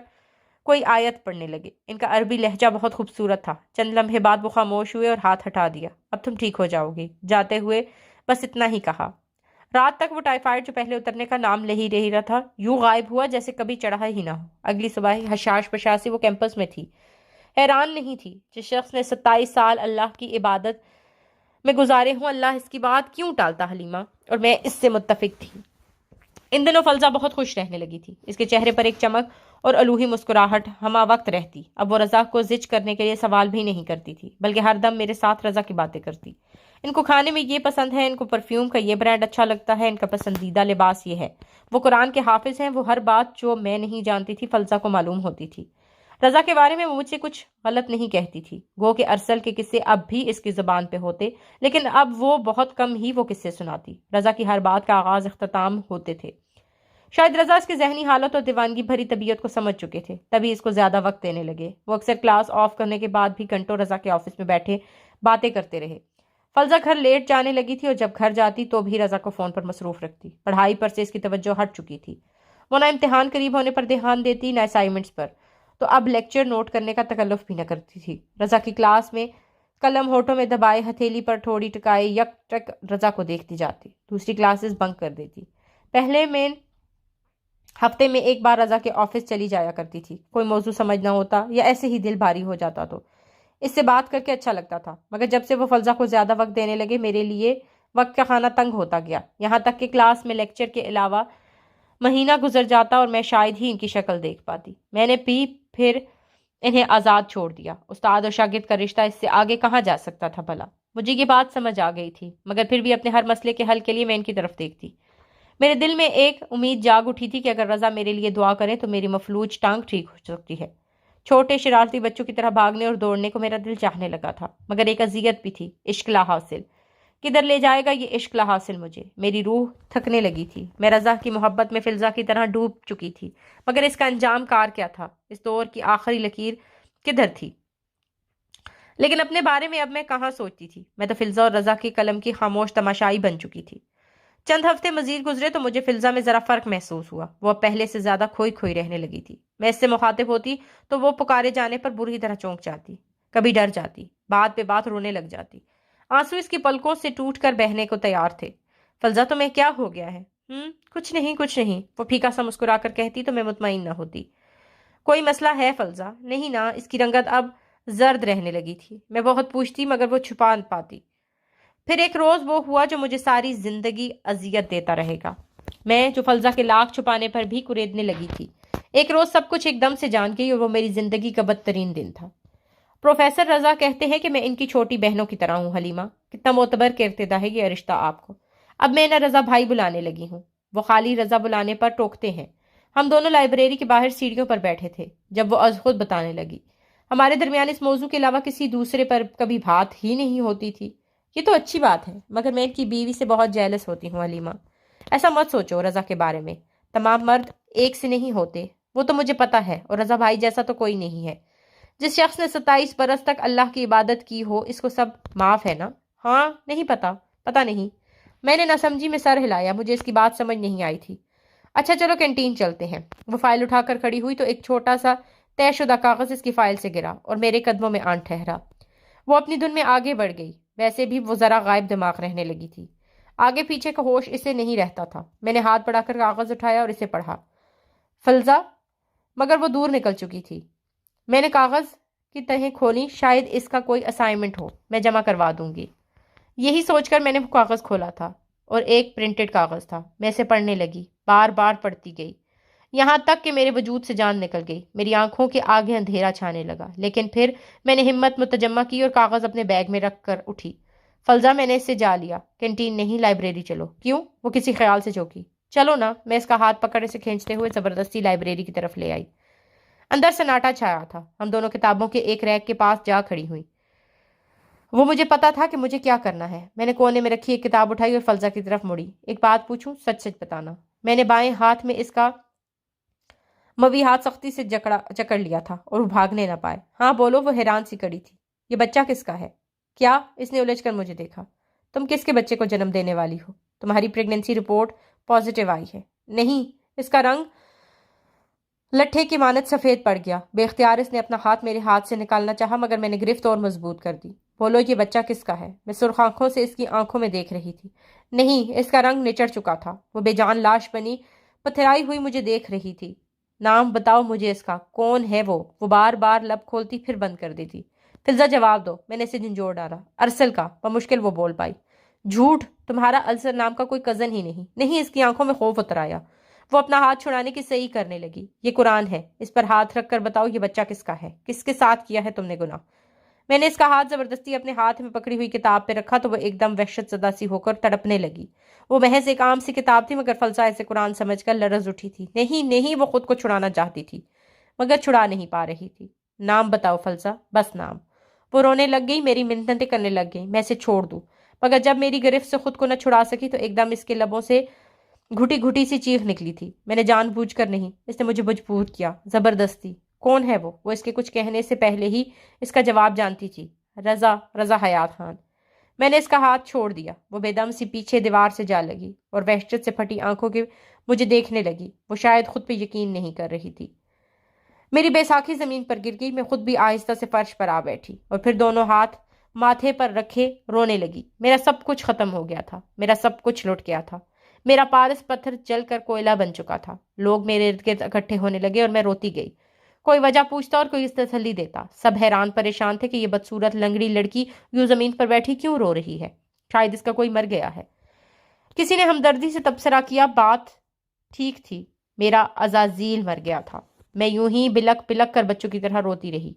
کوئی آیت پڑھنے لگے. ان کا عربی لہجہ بہت خوبصورت تھا. چند لمحے بعد وہ خاموش ہوئے اور ہاتھ ہٹا دیا. اب تم ٹھیک ہو جاؤ گی. جاتے ہوئے بس اتنا ہی کہا. رات تک وہ ٹائیفائیڈ جو پہلے اترنے کا نام لے ہی رہا تھا یوں غائب ہوا جیسے کبھی چڑھا ہی نہ ہو. اگلی صبح حشاش پشاسی وہ کیمپس میں تھی. حیران نہیں تھی. جس شخص نے 27 سال اللہ کی عبادت میں گزارے ہوں، اللہ اس کی بات کیوں ٹالتا حلیمہ؟ اور میں اس سے متفق تھی. ان دنوں فلزہ بہت خوش رہنے لگی تھی. اس کے چہرے پر ایک چمک اور الوہی مسکراہٹ ہما وقت رہتی. اب وہ رضا کو زج کرنے کے لیے سوال بھی نہیں کرتی تھی، بلکہ ہر دم میرے ساتھ رضا کی باتیں کرتی. ان کو کھانے میں یہ پسند ہے، ان کو پرفیوم کا یہ برانڈ اچھا لگتا ہے، ان کا پسندیدہ لباس یہ ہے. وہ قرآن کے حافظ ہیں. وہ ہر بات جو میں نہیں جانتی تھی فلزہ کو معلوم ہوتی تھی. رضا کے بارے میں وہ مجھ سے کچھ غلط نہیں کہتی تھی. گو کہ ارسل کے قصے اب بھی اس کی زبان پہ ہوتے، لیکن اب وہ بہت کم ہی وہ قصے سناتی. رضا کی ہر بات کا آغاز اختتام ہوتے تھے. شاید رضا اس کی ذہنی حالت اور دیوانگی بھری طبیعت کو سمجھ چکے تھے، تبھی اس کو زیادہ وقت دینے لگے. وہ اکثر کلاس آف کرنے کے بعد بھی گھنٹوں رضا کے آفس میں بیٹھے باتیں کرتے رہے. فلزہ گھر لیٹ جانے لگی تھی اور جب گھر جاتی تو بھی رضا کو فون پر مصروف رکھتی. پڑھائی پر سے اس کی توجہ ہٹ چکی تھی. وہ نہ امتحان قریب ہونے پر دھیان دیتی، نہ اسائنمنٹس پر. تو اب لیکچر نوٹ کرنے کا تکلف بھی نہ کرتی تھی. رضا کی کلاس میں قلم ہونٹوں میں دبائے ہتھیلی پر تھوڑی ٹکائے یک ٹک رضا کو دیکھتی جاتی. دوسری کلاسز بنک کر دیتی. پہلے میں ہفتے میں ایک بار رضا کے آفس چلی جایا کرتی تھی. کوئی موضوع سمجھ نہ ہوتا یا ایسے ہی دل بھاری ہو جاتا تو اس سے بات کر کے اچھا لگتا تھا. مگر جب سے وہ فلزہ کو زیادہ وقت دینے لگے میرے لیے وقت کا کھانا تنگ ہوتا گیا. یہاں تک کہ کلاس میں لیکچر کے علاوہ مہینہ گزر جاتا اور میں شاید ہی ان کی شکل دیکھ پاتی. میں نے پھر انہیں آزاد چھوڑ دیا. استاد اور شاگرد کا رشتہ اس سے آگے کہاں جا سکتا تھا بھلا؟ مجھے یہ بات سمجھ آ گئی تھی، مگر پھر بھی اپنے ہر مسئلے کے حل کے لیے میں ان کی طرف دیکھتی. میرے دل میں ایک امید جاگ اٹھی تھی کہ اگر رضا میرے لیے دعا کرے تو میری مفلوج ٹانگ ٹھیک ہو سکتی ہے. چھوٹے شرارتی بچوں کی طرح بھاگنے اور دوڑنے کو میرا دل چاہنے لگا تھا، مگر ایک اذیت بھی تھی، عشق لا حاصل. کدھر لے جائے گا یہ عشق لا حاصل مجھے؟ میری روح تھکنے لگی تھی۔ میں رضا کی محبت میں فلزا کی طرح ڈوب چکی تھی، مگر اس کا انجام کار کیا تھا؟ اس دور کی آخری لکیر کدھر تھی؟ لیکن اپنے بارے میں اب میں کہاں سوچتی تھی؟ میں تو فلزا اور رضا کی قلم کی خاموش تماشائی بن چکی تھی۔ چند ہفتے مزید گزرے تو مجھے فلزا میں ذرا فرق محسوس ہوا۔ وہ اب پہلے سے زیادہ کھوئی کھوئی رہنے لگی تھی۔ میں اس سے مخاطب ہوتی تو وہ پکارے جانے پر بری طرح چونک جاتی، کبھی ڈر جاتی، بات پہ بات رونے لگ جاتی۔ آنسو اس کی پلکوں سے ٹوٹ کر بہنے کو تیار تھے۔ فلزا تمہیں کیا ہو گیا ہے؟ کچھ نہیں کچھ نہیں، وہ پھیکا سا مسکرا کر کہتی تو میں مطمئن نہ ہوتی۔ کوئی مسئلہ ہے فلزا؟ نہیں نا؟ اس کی رنگت اب زرد رہنے لگی تھی۔ میں بہت پوچھتی مگر وہ چھپا پاتی۔ پھر ایک روز وہ ہوا جو مجھے ساری زندگی اذیت دیتا رہے گا، میں جو فلزا کے لاکھ چھپانے پر بھی کریدنے لگی تھی۔ ایک روز سب کچھ ایک دم سے جان گئی اور وہ میری زندگی کا بدترین دن تھا۔ پروفیسر رضا کہتے ہیں کہ میں ان کی چھوٹی بہنوں کی طرح ہوں۔ حلیمہ، کتنا معتبر کے ارتدا ہے یہ رشتہ آپ کو۔ اب میں نہ رضا بھائی بلانے لگی ہوں، وہ خالی رضا بلانے پر ٹوکتے ہیں۔ ہم دونوں لائبریری کے باہر سیڑھیوں پر بیٹھے تھے جب وہ از خود بتانے لگی، ہمارے درمیان اس موضوع کے علاوہ کسی دوسرے پر کبھی بات ہی نہیں ہوتی تھی۔ یہ تو اچھی بات ہے، مگر میں ان کی بیوی سے بہت جیلس ہوتی ہوں حلیمہ۔ ایسا مت سوچو رضا کے بارے میں، تمام مرد ایک سے نہیں ہوتے، وہ تو مجھے پتا ہے، اور رضا بھائی جیسا تو کوئی نہیں ہے۔ جس شخص نے 27 برس تک اللہ کی عبادت کی ہو، اس کو سب معاف ہے نا؟ ہاں، نہیں پتا نہیں۔ میں نے نہ سمجھی میں سر ہلایا، مجھے اس کی بات سمجھ نہیں آئی تھی۔ اچھا چلو کینٹین چلتے ہیں۔ وہ فائل اٹھا کر کھڑی ہوئی تو ایک چھوٹا سا طے شدہ کاغذ اس کی فائل سے گرا اور میرے قدموں میں آن ٹھہرا۔ وہ اپنی دھن میں آگے بڑھ گئی، ویسے بھی وہ ذرا غائب دماغ رہنے لگی تھی۔ آگے پیچھے کا ہوش اسے نہیں رہتا تھا۔ میں نے ہاتھ بڑھا کر کاغذ اٹھایا اور اسے پڑھا۔ فلزا، مگر وہ دور نکل چکی تھی۔ میں نے کاغذ کی تہیں کھولی، شاید اس کا کوئی اسائنمنٹ ہو، میں جمع کروا دوں گی۔ یہی سوچ کر میں نے وہ کاغذ کھولا تھا اور ایک پرنٹڈ کاغذ تھا۔ میں اسے پڑھنے لگی، بار بار پڑھتی گئی، یہاں تک کہ میرے وجود سے جان نکل گئی۔ میری آنکھوں کے آگے اندھیرا چھانے لگا، لیکن پھر میں نے ہمت متجمع کی اور کاغذ اپنے بیگ میں رکھ کر اٹھی۔ فلزا، میں نے اس سے جا لیا، کینٹین نہیں لائبریری چلو۔ کیوں؟ وہ کسی خیال سے چوکی۔ چلو نا، میں اس کا ہاتھ پکڑنے سے کھینچتے ہوئے زبردستی لائبریری کی طرف لے آئی۔ اندر سناٹا چھایا تھا۔ ہم دونوں کتابوں کے ایک ریک کے پاس جا کھڑی ہوئی۔ وہ مجھے پتا تھا کہ مجھے کیا کرنا ہے۔ میں نے کونے میں رکھی ایک کتاب اٹھائی اور فلزا کی طرف مڑی۔ ایک بات پوچھوں، سچ سچ بتانا۔ میں نے بائیں ہاتھ میں اس کا موی ہاتھ سختی سے جکڑ لیا تھا اور وہ بھاگنے نہ پائے۔ ہاں بولو، وہ حیران سی کڑی تھی۔ یہ بچہ کس کا ہے؟ کیا؟ اس نے الجھ کر مجھے دیکھا۔ تم کس کے بچے کو جنم دینے والی ہو؟ تمہاری پریگننسی رپورٹ پازیٹیو آئی ہے۔ نہیں، اس کا رنگ لٹھے کی مانند سفید پڑ گیا۔ بے اختیار اس نے اپنا ہاتھ میرے ہاتھ سے نکالنا چاہا، مگر میں نے گرفت اور مضبوط کر دی۔ بولو، یہ بچہ کس کا ہے؟ میں سرخ آنکھوں سے اس کی آنکھوں میں دیکھ رہی تھی۔ نہیں، اس کا رنگ نچڑ چکا تھا۔ وہ بے جان لاش بنی پتھرائی ہوئی مجھے دیکھ رہی تھی۔ نام بتاؤ مجھے اس کا، کون ہے وہ؟ وہ بار بار لب کھولتی پھر بند کر دیتی۔ فلزا، جواب دو۔ میں نے اسے جھنجھوڑ ڈالا۔ ارسل کا، بمشکل وہ بول پائی۔ جھوٹ، تمہارا ارسل نام کا کوئی کزن ہی نہیں۔ نہیں، اس کی آنکھوں میں خوف اتر آیا۔ وہ اپنا ہاتھ چھڑانے کی صحیح کرنے لگی۔ یہ قرآن ہے، اس پر ہاتھ رکھ کر بتاؤ یہ بچہ کس کا ہے؟ کس کے ساتھ کیا ہے تم نے گناہ؟ میں نے اس کا ہاتھ زبردستی اپنے ہاتھ میں پکڑی ہوئی کتاب پہ رکھا تو وہ ایک دم وحشت زدہ سی ہو کر تڑپنے لگی۔ وہ محض ایک عام سی کتاب تھی، مگر فلسفہ اسے قرآن سمجھ کر لرز اٹھی تھی۔ نہیں، وہ خود کو چھڑانا چاہتی تھی مگر چھڑا نہیں پا رہی تھی۔ نام بتاؤ فلسفہ، بس نام۔ وہ رونے لگ گئی، میری منتیں کرنے لگ گئی میں اسے چھوڑ دوں، مگر جب میری گرفت سے خود کو نہ چھڑا سکی تو ایک دم اس کے لبوں سے گھٹی گھٹی سی چیخ نکلی تھی۔ میں نے جان بوجھ کر نہیں، اس نے مجھے مجبور کیا، زبردستی۔ کون ہے وہ؟ وہ اس کے کچھ کہنے سے پہلے ہی اس کا جواب جانتی تھی۔ رضا حیات خان۔ میں نے اس کا ہاتھ چھوڑ دیا۔ وہ بے دم سی پیچھے دیوار سے جا لگی اور وحشت سے پھٹی آنکھوں کے مجھے دیکھنے لگی۔ وہ شاید خود پہ یقین نہیں کر رہی تھی۔ میری بیساکھی زمین پر گر گئی۔ میں خود بھی آہستہ سے فرش پر آ بیٹھی اور پھر دونوں ہاتھ ماتھے پر رکھے رونے لگی۔ میرا سب کچھ ختم ہو گیا تھا، میرا سب کچھ لٹ گیا تھا۔ میرا پارس پتھر جل کر کوئلہ بن چکا تھا۔ لوگ میرے ارد گرد اکٹھے ہونے لگے اور میں روتی گئی۔ کوئی وجہ پوچھتا اور کوئی اس تسلی دیتا۔ سب حیران پریشان تھے کہ یہ بدصورت لنگڑی لڑکی یوں زمین پر بیٹھی کیوں رو رہی ہے؟ شاید اس کا کوئی مر گیا ہے۔ کسی نے ہمدردی سے تبصرہ کیا، بات ٹھیک تھی، میرا عزازیل مر گیا تھا۔ میں یوں ہی بلک بلک کر بچوں کی طرح روتی رہی،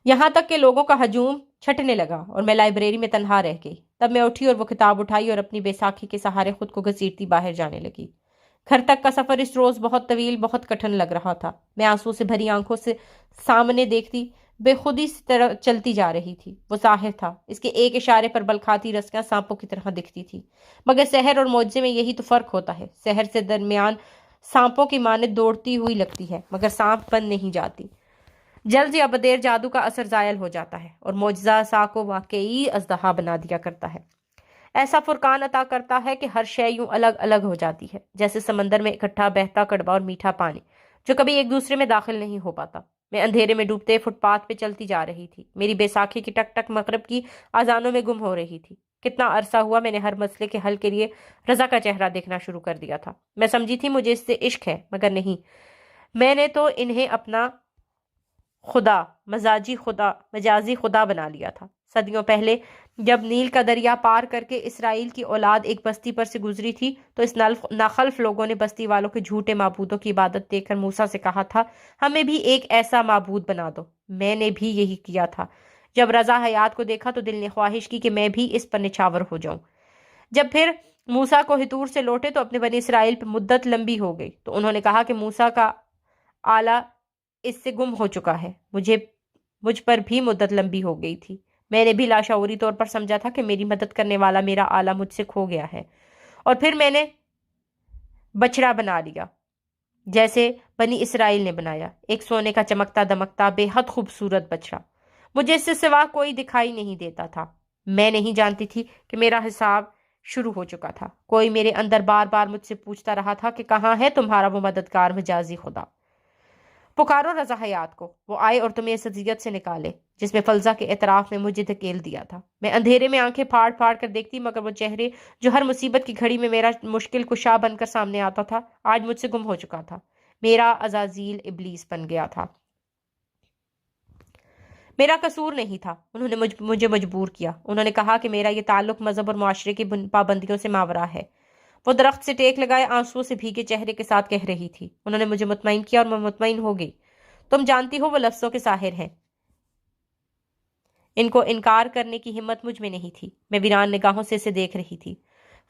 یہاں تک کہ لوگوں کا ہجوم چھٹنے لگا اور میں لائبریری میں تنہا رہ گئی۔ تب میں اٹھی اور وہ کتاب اٹھائی اور اپنی بیساکھی کے سہارے خود کو گھسیٹتی باہر جانے لگی۔ گھر تک کا سفر اس روز بہت طویل، بہت کٹھن لگ رہا تھا۔ میں آنسو سے بھری آنکھوں سے سامنے دیکھتی بے خودی سے طرح چلتی جا رہی تھی۔ وہ ساحر تھا، اس کے ایک اشارے پر بل کھاتی رسیاں سانپوں کی طرح دکھتی تھی، مگر سحر اور معجزے میں یہی تو فرق ہوتا ہے، سحر سے درمیان سانپوں کی مانند دوڑتی ہوئی لگتی ہے مگر سانپ بن نہیں جاتی، جلد یا بدیر جادو کا اثر زائل ہو جاتا ہے اور معجزہ سا کو واقعی اژدہا بنا دیا کرتا ہے، ایسا فرقان عطا کرتا ہے کہ ہر شے یوں الگ الگ ہو جاتی ہے جیسے سمندر میں اکٹھا بہتا کڑوا اور میٹھا پانی جو کبھی ایک دوسرے میں داخل نہیں ہو پاتا۔ میں اندھیرے میں ڈوبتے فٹ پاتھ پہ چلتی جا رہی تھی، میری بیساکھی کی ٹک ٹک مغرب کی اذانوں میں گم ہو رہی تھی۔ کتنا عرصہ ہوا میں نے ہر مسئلے کے حل کے لیے رضا کا چہرہ دیکھنا شروع کر دیا تھا، میں سمجھی تھی مجھے اس سے عشق ہے، مگر نہیں، میں نے تو انہیں اپنا خدا، مجازی خدا بنا لیا تھا۔ صدیوں پہلے جب نیل کا دریا پار کر کے اسرائیل کی اولاد ایک بستی پر سے گزری تھی تو اس ناخلف لوگوں نے بستی والوں کے جھوٹے معبودوں کی عبادت دیکھ کر موسیٰ سے کہا تھا ہمیں بھی ایک ایسا معبود بنا دو۔ میں نے بھی یہی کیا تھا۔ جب رضا حیات کو دیکھا تو دل نے خواہش کی کہ میں بھی اس پر نچھاور ہو جاؤں۔ جب پھر موسیٰ کو ہتور سے لوٹے تو اپنے بنی اسرائیل پہ مدت لمبی ہو گئی تو انہوں نے کہا کہ موسیٰ کا آلہ اس سے گم ہو چکا ہے۔ مجھ پر بھی مدت لمبی ہو گئی تھی، میں نے بھی لاشعوری طور پر سمجھا تھا کہ میری مدد کرنے والا میرا آلہ مجھ سے کھو گیا ہے، اور پھر میں نے بچڑا بنا لیا جیسے بنی اسرائیل نے بنایا، ایک سونے کا چمکتا دمکتا بے حد خوبصورت بچڑا۔ مجھے اس سے سوا کوئی دکھائی نہیں دیتا تھا، میں نہیں جانتی تھی کہ میرا حساب شروع ہو چکا تھا۔ کوئی میرے اندر بار بار مجھ سے پوچھتا رہا تھا کہ کہاں ہے تمہارا وہ مددگار مجازی خدا؟ پکارو رضا حیات کو، وہ آئے اور تمہیں اس اذیت سے نکالے جس میں فلزا کے اعتراف میں مجھے دھکیل دیا تھا۔ میں اندھیرے میں آنکھیں پھاڑ پھاڑ کر دیکھتی مگر وہ چہرے جو ہر مصیبت کی گھڑی میں میرا مشکل کشا بن کر سامنے آتا تھا آج مجھ سے گم ہو چکا تھا۔ میرا عزازیل ابلیس بن گیا تھا۔ میرا قصور نہیں تھا، انہوں نے مجھے مجبور کیا۔ انہوں نے کہا کہ میرا یہ تعلق مذہب اور معاشرے کی پابندیوں سے ماورا ہے۔ وہ درخت سے ٹیک لگائے آنسوؤں سے بھیگے چہرے کے ساتھ کہہ رہی تھی۔ انہوں نے مجھے مطمئن کیا اور میں مطمئن ہو گئی۔ تم جانتی ہو وہ لفظوں کے ساحر ہیں، ان کو انکار کرنے کی ہمت مجھ میں نہیں تھی۔ میں ویران نگاہوں سے اسے دیکھ رہی تھی۔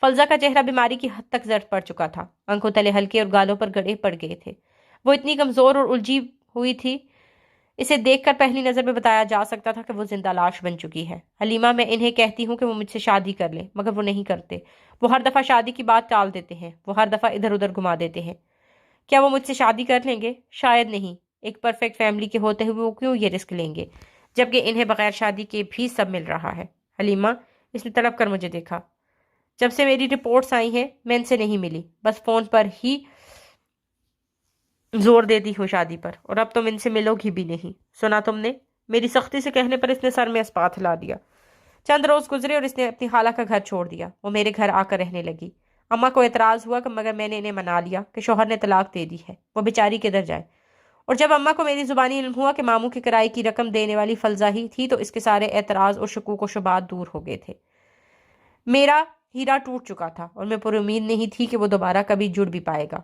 فلزا کا چہرہ بیماری کی حد تک زرد پڑ چکا تھا، آنکھوں تلے ہلکے اور گالوں پر گڑے پڑ گئے تھے، وہ اتنی کمزور اور الجھی ہوئی تھی اسے دیکھ کر پہلی نظر میں بتایا جا سکتا تھا کہ وہ زندہ لاش بن چکی ہے۔ حلیمہ، میں انہیں کہتی ہوں کہ وہ مجھ سے شادی کر لیں مگر وہ نہیں کرتے، وہ ہر دفعہ شادی کی بات ٹال دیتے ہیں، وہ ہر دفعہ ادھر ادھر گھما دیتے ہیں۔ کیا وہ مجھ سے شادی کر لیں گے؟ شاید نہیں، ایک پرفیکٹ فیملی کے ہوتے ہوئے وہ کیوں یہ رسک لیں گے جبکہ انہیں بغیر شادی کے بھی سب مل رہا ہے؟ حلیمہ، اس نے تڑپ کر مجھے دیکھا۔ جب سے میری رپورٹس آئی ہیں میں ان سے نہیں ملی، بس فون پر ہی زور دیتی ہوں شادی پر، اور اب تم ان سے ملو گی بھی نہیں۔ سنا تم نے؟ میری سختی سے کہنے پر اس نے سر میں اسپات ہلا دیا۔ چند روز گزرے اور اس نے اپنی خالہ کا گھر چھوڑ دیا، وہ میرے گھر آ کر رہنے لگی۔ اماں کو اعتراض ہوا کہ مگر میں نے انہیں منا لیا کہ شوہر نے طلاق دے دی ہے، وہ بیچاری کدھر جائے، اور جب اماں کو میری زبانی علم ہوا کہ ماموں کی کرائے کی رقم دینے والی فلزا ہی تھی تو اس کے سارے اعتراض اور شکوک و شبہات دور ہو گئے تھے۔ میرا ہیرا ٹوٹ چکا تھا اور میں پر امید نہیں تھی کہ وہ دوبارہ کبھی جڑ بھی پائے گا۔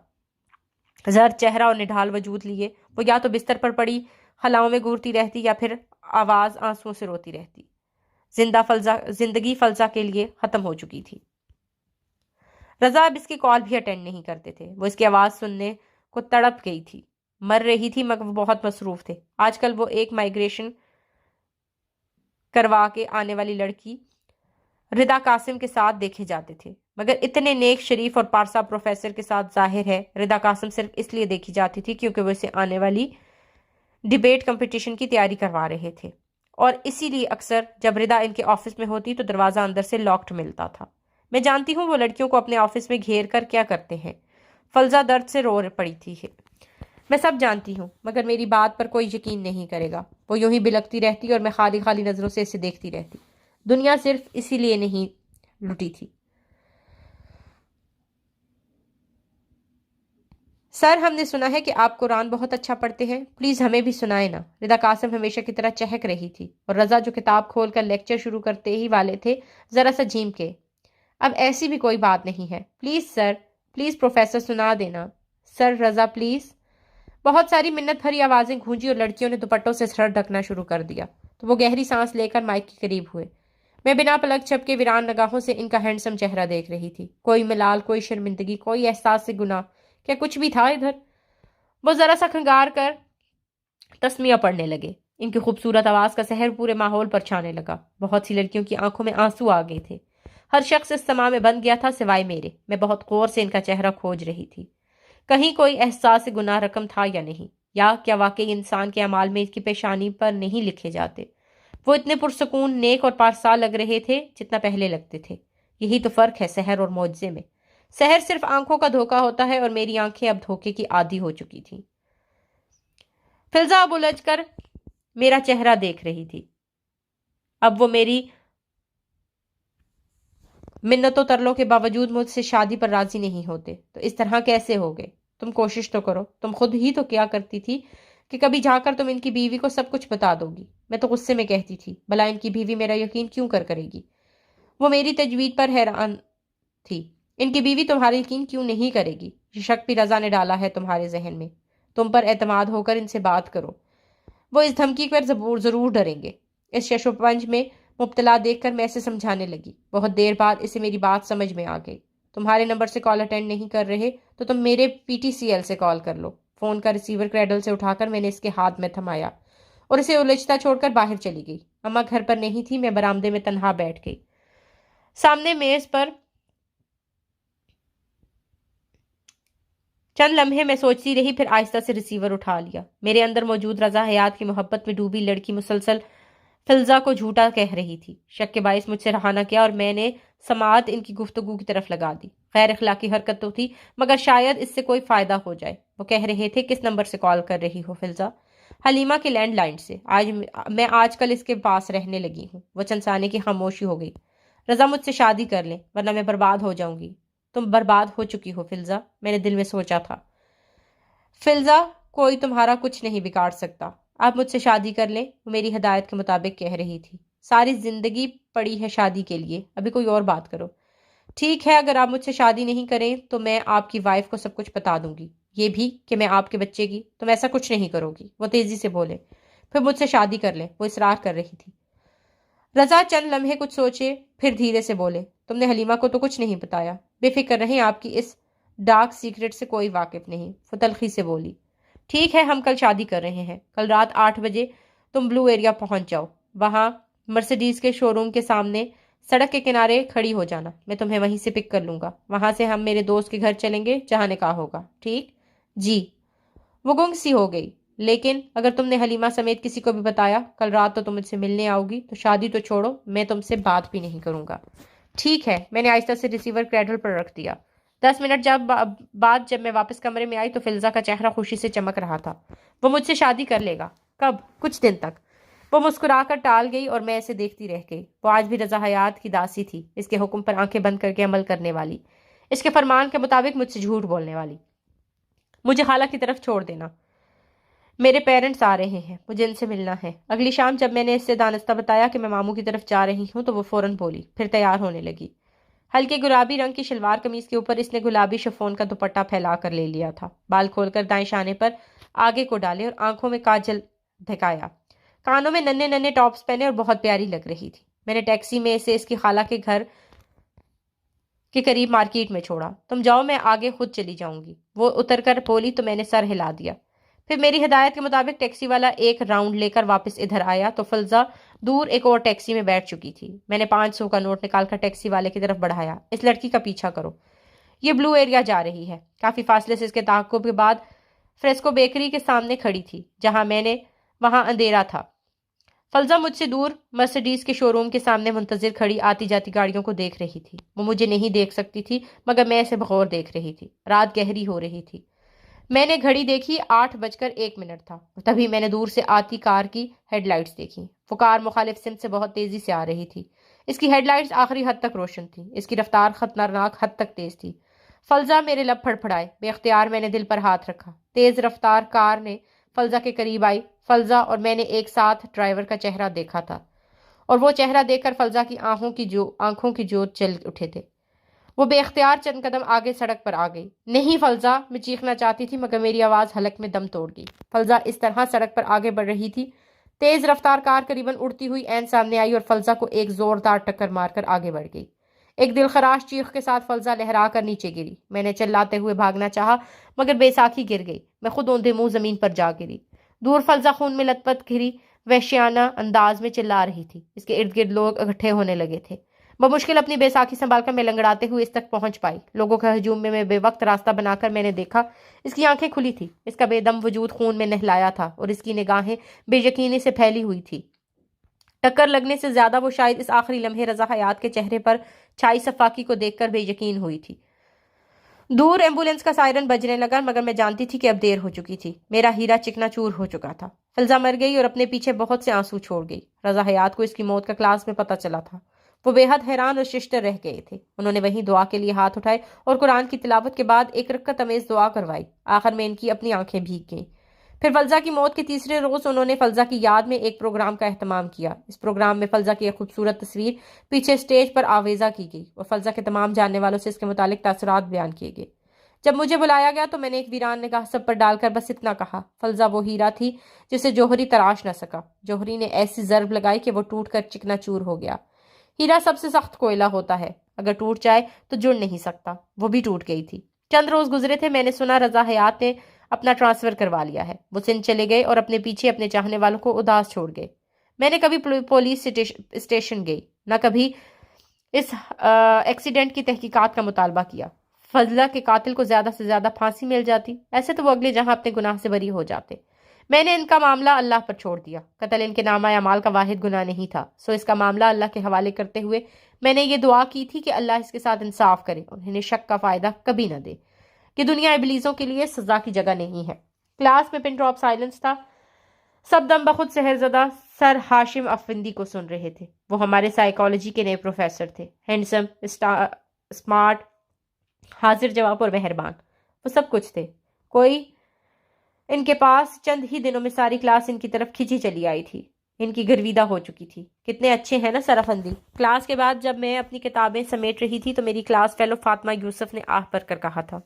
زرد چہرہ اور نڈھال وجود لیے وہ یا تو بستر پر پڑی خلاؤں میں گورتی رہتی یا پھر آواز آنسوؤں سے روتی رہتی۔ زندگی فلزا کے لیے ختم ہو چکی تھی۔ رضا اب اس کی کال بھی اٹینڈ نہیں کرتے تھے، وہ اس کی آواز سننے کو تڑپ گئی تھی، مر رہی تھی مگر وہ بہت مصروف تھے۔ آج کل وہ ایک مائگریشن کروا کے آنے والی لڑکی ردا قاسم کے ساتھ دیکھے جاتے تھے، مگر اتنے نیک شریف اور پارسا پروفیسر کے ساتھ ظاہر ہے ردا قاسم صرف اس لیے دیکھی جاتی تھی کیونکہ وہ اسے آنے والی ڈیبیٹ کمپٹیشن کی تیاری کروا رہے تھے، اور اسی لیے اکثر جب ردا ان کے آفس میں ہوتی تو دروازہ اندر سے لاکڈ ملتا تھا۔ میں جانتی ہوں وہ لڑکیوں کو اپنے آفس میں گھیر کر کیا کرتے ہیں۔ فلزا درد سے رو پڑی تھی۔ میں سب جانتی ہوں مگر میری بات پر کوئی یقین نہیں کرے گا۔ وہ یوں ہی بلکتی رہتی اور میں خالی خالی نظروں سے اسے دیکھتی رہتی۔ دنیا صرف اسی لیے نہیں لٹی تھی۔ سر، ہم نے سنا ہے کہ آپ قرآن بہت اچھا پڑھتے ہیں، پلیز ہمیں بھی سنائے نا۔ ردا قاسم ہمیشہ کی طرح چہک رہی تھی اور رضا جو کتاب کھول کر لیکچر شروع کرتے ہی والے تھے ذرا سا جھیم کے، اب ایسی بھی کوئی بات نہیں ہے، پلیز سر، پلیز پروفیسر سنا دینا، سر رضا پلیز۔ بہت ساری منت بھری آوازیں گونجی اور لڑکیوں نے دوپٹوں سے سر ڈھکنا شروع کر دیا تو وہ گہری سانس لے کر مائک کے قریب ہوئے۔ میں بنا پلک چھپ کے ویران نگاہوں سے ان کا ہینڈسم چہرہ دیکھ رہی تھی، کوئی ملال، کوئی شرمندگی، کوئی احساس سے گناہ، کیا کچھ بھی تھا ادھر؟ وہ ذرا سا کھنگار کر تسمیہ پڑھنے لگے۔ ان کی خوبصورت آواز کا سحر پورے ماحول پر چھانے لگا۔ بہت سی لڑکیوں کی آنکھوں میں آنسو آ گئے تھے۔ ہر شخص اس سما میں بند گیا تھا سوائے میرے۔ میں بہت غور سے ان کا چہرہ کھوج رہی تھی، کہیں کوئی احساس گناہ رقم تھا یا نہیں، یا کیا واقعی انسان کے اعمال میں اس کی پیشانی پر نہیں لکھے جاتے۔ وہ اتنے پرسکون، نیک اور پارسا لگ رہے تھے جتنا پہلے لگتے تھے۔ یہی تو فرق ہے سحر اور معجزے میں۔ سحر صرف آنکھوں کا دھوکہ ہوتا ہے، اور میری آنکھیں اب دھوکے کی عادی ہو چکی تھیں۔ فلزا اب الجھ کر میرا چہرہ دیکھ رہی تھی۔ اب وہ میری منتوں ترلوں کے باوجود مجھ سے شادی پر راضی نہیں ہوتے، تو اس طرح کیسے ہو گئے؟ تم کوشش تو کرو، تم خود ہی تو کیا کرتی تھی کہ کبھی جا کر تم ان کی بیوی کو سب کچھ بتا دو گی۔ میں تو غصے میں کہتی تھی، بھلا ان کی بیوی میرا یقین کیوں کرے گی؟ وہ میری تجوید پر حیران تھی۔ ان کی بیوی تمہارا یقین کیوں نہیں کرے گی؟ یہ شک بھی رضا نے ڈالا ہے تمہارے ذہن میں۔ تم پر اعتماد ہو کر ان سے بات کرو، وہ اس دھمکی پر ضرور ڈریں گے۔ اس شش و پنج میں مبتلا دیکھ کر میں اسے سمجھانے لگی۔ بہت دیر بعد اسے میری بات سمجھ میں آ گئی۔ تمہارے نمبر سے کال اٹینڈ نہیں کر رہے تو تم میرے PTCL سے کال کر لو۔ فون کا ریسیور کریڈل سے اٹھا کر میں نے اس کے ہاتھ میں تھمایا اور اسے الجھتا چھوڑ کر باہر چلی گئی۔ اماں گھر پر نہیں تھی۔ میں برآمدے میں تنہا بیٹھ گئی۔ سامنے میز پر چند لمحے میں سوچتی رہی، پھر آہستہ سے ریسیور اٹھا لیا۔ میرے اندر موجود رضا حیات کی محبت میں ڈوبی لڑکی مسلسل فلزا کو جھوٹا کہہ رہی تھی۔ شک کے باعث مجھ سے رہا نہ کیا اور میں نے سماعت ان کی گفتگو کی طرف لگا دی۔ غیر اخلاقی حرکت تو تھی، مگر شاید اس سے کوئی فائدہ ہو جائے۔ وہ کہہ رہے تھے، کس نمبر سے کال کر رہی ہو فلزا؟ حلیمہ کے لینڈ لائن سے۔ میں آج کل اس کے پاس رہنے لگی ہوں۔ وہ چند ثانے کی خاموشی ہو گئی۔ رضا مجھ سے شادی کر لیں ورنہ میں برباد ہو جاؤں گی۔ تم برباد ہو چکی ہو فلزا، میں نے دل میں سوچا تھا۔ فلزا، کوئی تمہارا کچھ نہیں بگاڑ سکتا۔ آپ مجھ سے شادی کر لیں، وہ میری ہدایت کے مطابق کہہ رہی تھی۔ ساری زندگی پڑی ہے شادی کے لیے، ابھی کوئی اور بات کرو۔ ٹھیک ہے، اگر آپ مجھ سے شادی نہیں کریں تو میں آپ کی وائف کو سب کچھ بتا دوں گی، یہ بھی کہ میں آپ کے بچے کی۔ تم ایسا کچھ نہیں کرو گی، وہ تیزی سے بولے۔ پھر مجھ سے شادی کر لیں، وہ اصرار کر رہی تھی۔ رضا چند لمحے کچھ سوچے، پھر دھیرے سے بولے، تم نے حلیمہ کو تو کچھ نہیں بتایا؟ بے فکر رہیں، آپ کی اس ڈارک سیکرٹ سے کوئی واقف نہیں، وہ تلخی سے بولی۔ ٹھیک ہے، ہم کل شادی کر رہے ہیں۔ کل رات 8 بجے تم بلو ایریا پہنچ جاؤ، وہاں مرسیڈیز کے شو روم کے سامنے سڑک کے کنارے کھڑی ہو جانا۔ میں تمہیں وہیں سے پک کر لوں گا۔ وہاں سے ہم میرے دوست کے گھر چلیں گے جہاں نکاح ہوگا، ٹھیک؟ جی۔ وہ گنگ سی ہو گئی۔ لیکن اگر تم نے حلیمہ سمیت کسی کو بھی بتایا کل رات تو تم مجھ سے ملنے آؤ گی، تو شادی تو چھوڑو، میں تم سے بات بھی نہیں کروں گا۔ ٹھیک ہے، میں نے آہستہ سے ریسیور کریڈل پر رکھ دیا۔ 10 منٹ بعد جب میں واپس کمرے میں آئی تو فلزا کا چہرہ خوشی سے چمک رہا تھا۔ وہ مجھ سے شادی کر لے گا؟ کب؟ کچھ دن تک۔ وہ مسکرا کر ٹال گئی اور میں اسے دیکھتی رہ گئی۔ وہ آج بھی رضا حیات کی داسی تھی، اس کے حکم پر آنکھیں بند کر کے عمل کرنے والی، اس کے فرمان کے مطابق مجھ سے جھوٹ بولنے والی۔ مجھے خالہ کی طرف چھوڑ دینا، میرے پیرنٹس آ رہے ہیں، مجھے ان سے ملنا ہے۔ اگلی شام جب میں نے اس سے دانستہ بتایا کہ میں ماموں کی طرف جا رہی ہوں تو وہ فوراً بولی، پھر تیار ہونے لگی۔ ہلکے گلابی رنگ کی شلوار قمیض کے اوپر اس نے گلابی شفون کا دوپٹہ پھیلا کر لے لیا تھا، بال کھول کر دائیں شانے پر آگے کو ڈالے اور آنکھوں میں کاجل دھکایا، کانوں میں ننھے ننھے ٹاپس پہنے اور بہت پیاری لگ رہی تھی۔ میں نے ٹیکسی میں اسے اس کی خالہ کے گھر کے قریب مارکیٹ میں چھوڑا۔ تم جاؤ، میں آگے خود چلی جاؤں گی، وہ اتر کر بولی تو میں نے سر ہلا دیا۔ پھر میری ہدایت کے مطابق ٹیکسی والا ایک راؤنڈ لے کر واپس ادھر آیا تو فلزا دور ایک اور ٹیکسی میں بیٹھ چکی تھی۔ میں نے 500 کا نوٹ نکال کر ٹیکسی والے کی طرف بڑھایا، اس لڑکی کا پیچھا کرو، یہ بلو ایریا جا رہی ہے۔ کافی فاصلے سے اس کے تعاقب کے بعد فریسکو بیکری کے سامنے کھڑی تھی، جہاں وہاں اندھیرا تھا۔ فلزا مجھ سے دور مرسیڈیز کے شو روم کے سامنے منتظر کھڑی آتی جاتی گاڑیوں کو دیکھ رہی تھی۔ وہ مجھے نہیں دیکھ سکتی تھی، مگر میں اسے بغور دیکھ رہی تھی۔ رات گہری ہو رہی تھی۔ میں نے گھڑی دیکھی، 8:01 تھا۔ تبھی میں نے دور سے آتی کار کی ہیڈ لائٹس دیکھی۔ وہ کار مخالف سمت سے بہت تیزی سے آ رہی تھی۔ اس کی ہیڈ لائٹس آخری حد تک روشن تھی، اس کی رفتار خطرناک حد تک تیز تھی۔ فلزا، میرے لب پھڑپھڑائے، بے اختیار میں نے دل پر ہاتھ رکھا۔ تیز رفتار کار نے فلزا کے قریب آئی۔ فلزا اور میں نے ایک ساتھ ڈرائیور کا چہرہ دیکھا تھا، اور وہ چہرہ دیکھ کر فلزا کی آنکھوں کی جوت چل اٹھے تھے۔ وہ بے اختیار چند قدم آگے سڑک پر آ گئی۔ نہیں فلزا، میں چیخنا چاہتی تھی مگر میری آواز حلق میں دم توڑ گئی۔ فلزا اس طرح سڑک پر آگے بڑھ رہی تھی، تیز رفتار کار قریباً اڑتی ہوئی عین سامنے آئی اور فلزا کو ایک زوردار ٹکر مار کر آگے بڑھ گئی۔ ایک دل خراش چیخ کے ساتھ فلزا لہرا کر نیچے گری۔ میں نے چلاتے ہوئے بھاگنا چاہا مگر بے ساکھی گر گئی۔ میں خود اوندھے منہ زمین پر جا گری۔ دور فلزہ خون میں لت پت گھری وحشیانہ انداز میں چلا رہی تھی۔ اس کے ارد گرد لوگ اکٹھے ہونے لگے تھے۔ بمشکل اپنی بے ساکھی سنبھال کر میں لنگڑاتے ہوئے اس تک پہنچ پائی۔ لوگوں کے ہجوم میں بے وقت راستہ بنا کر میں نے دیکھا اس کی آنکھیں کھلی تھی، اس کا بے دم وجود خون میں نہلایا تھا اور اس کی نگاہیں بے یقینی سے پھیلی ہوئی تھی۔ ٹکر لگنے سے زیادہ وہ شاید اس آخری لمحے رضا حیات کے چہرے پر چھائی صفاقی کو دیکھ کر بے یقین ہوئی تھی۔ دور ایمبولینس کا سائرن بجنے لگا، مگر میں جانتی تھی کہ اب دیر ہو چکی تھی۔ میرا ہیرا چکنا چور ہو چکا تھا۔ فلزہ مر گئی اور اپنے پیچھے بہت سے آنسو چھوڑ گئی۔ رضا حیات کو اس کی موت کا کلاس میں پتہ چلا تھا۔ وہ بے حد حیران اور ششدر رہ گئے تھے۔ انہوں نے وہیں دعا کے لیے ہاتھ اٹھائے اور قرآن کی تلاوت کے بعد ایک رکعت امیز دعا کروائی۔ آخر میں ان کی اپنی آنکھیں بھیگ گئیں۔ پھر فلزہ کی موت کے تیسرے روز انہوں نے فلزہ کی یاد میں ایک پروگرام کا اہتمام کیا۔ اس پروگرام میں فلزہ کی ایک خوبصورت تصویر پیچھے اسٹیج پر آویزہ کی گئی اور فلزہ کے تمام جاننے والوں سے اس کے متعلق تاثرات بیان کیے گئے۔ جب مجھے بلایا گیا تو میں نے ایک ویران نگاہ سب پر ڈال کر بس اتنا کہا، فلزہ وہ ہیرا تھی جسے جوہری تراش نہ سکا۔ جوہری نے ایسی ضرب لگائی کہ وہ ٹوٹ کر چکنا چور ہو گیا۔ ہیرا سب سے سخت کوئلہ ہوتا ہے، اگر ٹوٹ جائے تو جڑ نہیں سکتا۔ وہ بھی ٹوٹ گئی تھی۔ چند روز گزرے تھے، میں نے سنا رضا حیات نے اپنا ٹرانسفر کروا لیا ہے۔ وہ سندھ چلے گئے اور اپنے پیچھے اپنے چاہنے والوں کو اداس چھوڑ گئے۔ میں نے کبھی پولیس اسٹیشن گئی، نہ کبھی اس ایکسیڈنٹ کی تحقیقات کا مطالبہ کیا۔ فضلہ کے قاتل کو زیادہ سے زیادہ پھانسی مل جاتی، ایسے تو وہ اگلے جہاں اپنے گناہ سے بری ہو جاتے۔ میں نے ان کا معاملہ اللہ پر چھوڑ دیا۔ قتل ان کے نامہ اعمال کا واحد گناہ نہیں تھا، سو اس کا معاملہ اللہ کے حوالے کرتے ہوئے میں نے یہ دعا کی تھی کہ اللہ اس کے ساتھ انصاف کرے اور انہیں شک کا فائدہ کبھی نہ دے کہ دنیا ابلیسوں کے لیے سزا کی جگہ نہیں ہے۔ کلاس میں پن ڈراپ سائلنس تھا۔ سب دم بخود سحر زدہ سر ہاشم افندی کو سن رہے تھے۔ وہ ہمارے سائیکالوجی کے نئے پروفیسر تھے، ہینڈسم، اسمارٹ، حاضر جواب اور مہربان۔ وہ سب کچھ تھے۔ کوئی ان کے پاس چند ہی دنوں میں ساری کلاس ان کی طرف کھینچی چلی آئی تھی۔ ان کی گرویدہ ہو چکی تھی۔ کتنے اچھے ہیں نا سر افندی۔ کلاس کے بعد جب میں اپنی کتابیں سمیٹ رہی تھی تو میری کلاس فیلو فاطمہ یوسف نے آہ بھر کر کہا تھا۔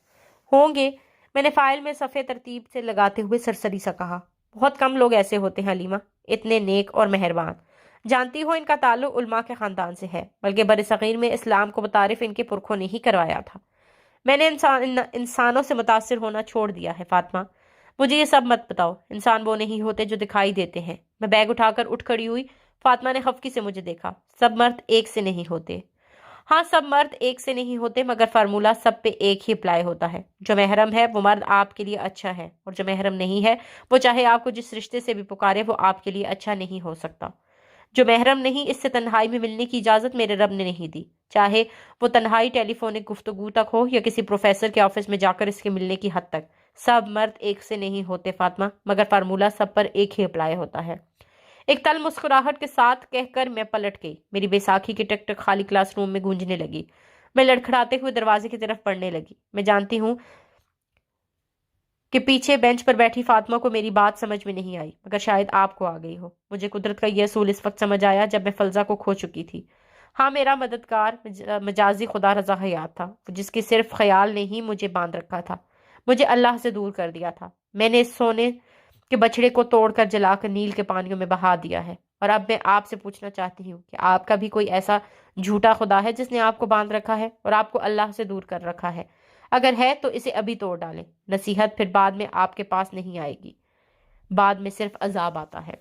ہوں گے، میں نے فائل میں صفحے ترتیب سے لگاتے ہوئے سرسری سا کہا۔ بہت کم لوگ ایسے ہوتے ہیں حلیمہ، اتنے نیک اور مہربان۔ جانتی ہو ان کا تعلق علماء کے خاندان سے ہے، بلکہ برصغیر میں اسلام کو متعارف ان کے پرکھوں نے ہی کروایا تھا۔ میں نے انسانوں سے متاثر ہونا چھوڑ دیا ہے فاطمہ۔ مجھے یہ سب مت بتاؤ، انسان وہ نہیں ہوتے جو دکھائی دیتے ہیں۔ میں بیگ اٹھا کر اٹھ کھڑی ہوئی۔ فاطمہ نے خفگی سے مجھے دیکھا۔ سب مرد ایک سے نہیں ہوتے۔ ہاں، سب مرد ایک سے نہیں ہوتے، مگر فارمولہ سب پہ ایک ہی اپلائی ہوتا ہے۔ جو محرم ہے وہ مرد آپ کے لیے اچھا ہے، اور جو محرم نہیں ہے وہ چاہے آپ کو جس رشتے سے بھی پکارے وہ آپ کے لیے اچھا نہیں ہو سکتا۔ جو محرم نہیں، اس سے تنہائی میں ملنے کی اجازت میرے رب نے نہیں دی، چاہے وہ تنہائی ٹیلی فونک گفتگو تک ہو یا کسی پروفیسر کے آفس میں جا کر اس کے ملنے کی حد تک۔ سب مرد ایک سے نہیں ہوتے فاطمہ، مگر فارمولہ سب پر ایک ہی اپلائی ہوتا ہے۔ ایک تل مسکراہٹ کے ساتھ کہہ کر میں پلٹ گئی۔ میری بیساکھی کی ٹک ٹک خالی کلاس روم میں گونجنے لگی۔ میں لڑکھڑاتے ہوئے دروازے کی طرف بڑھنے لگی۔ میں جانتی ہوں کہ پیچھے بینچ پر بیٹھی فاطمہ کو میری بات سمجھ میں نہیں آئی، مگر شاید آپ کو آ گئی ہو۔ مجھے قدرت کا یہ اصول اس وقت سمجھ آیا جب میں فلزہ کو کھو چکی تھی۔ ہاں، میرا مددگار مجازی خدا رضا حیات تھا، جس کی صرف خیال نے ہی مجھے باندھ رکھا تھا، مجھے اللہ سے دور کر دیا تھا۔ میں نے اس سونے کے بچڑے کو توڑ کر جلا کر نیل کے پانیوں میں بہا دیا ہے، اور اب میں آپ سے پوچھنا چاہتی ہوں کہ آپ کا بھی کوئی ایسا جھوٹا خدا ہے جس نے آپ کو باندھ رکھا ہے اور آپ کو اللہ سے دور کر رکھا ہے؟ اگر ہے تو اسے ابھی توڑ ڈالیں۔ نصیحت پھر بعد میں آپ کے پاس نہیں آئے گی، بعد میں صرف عذاب آتا ہے۔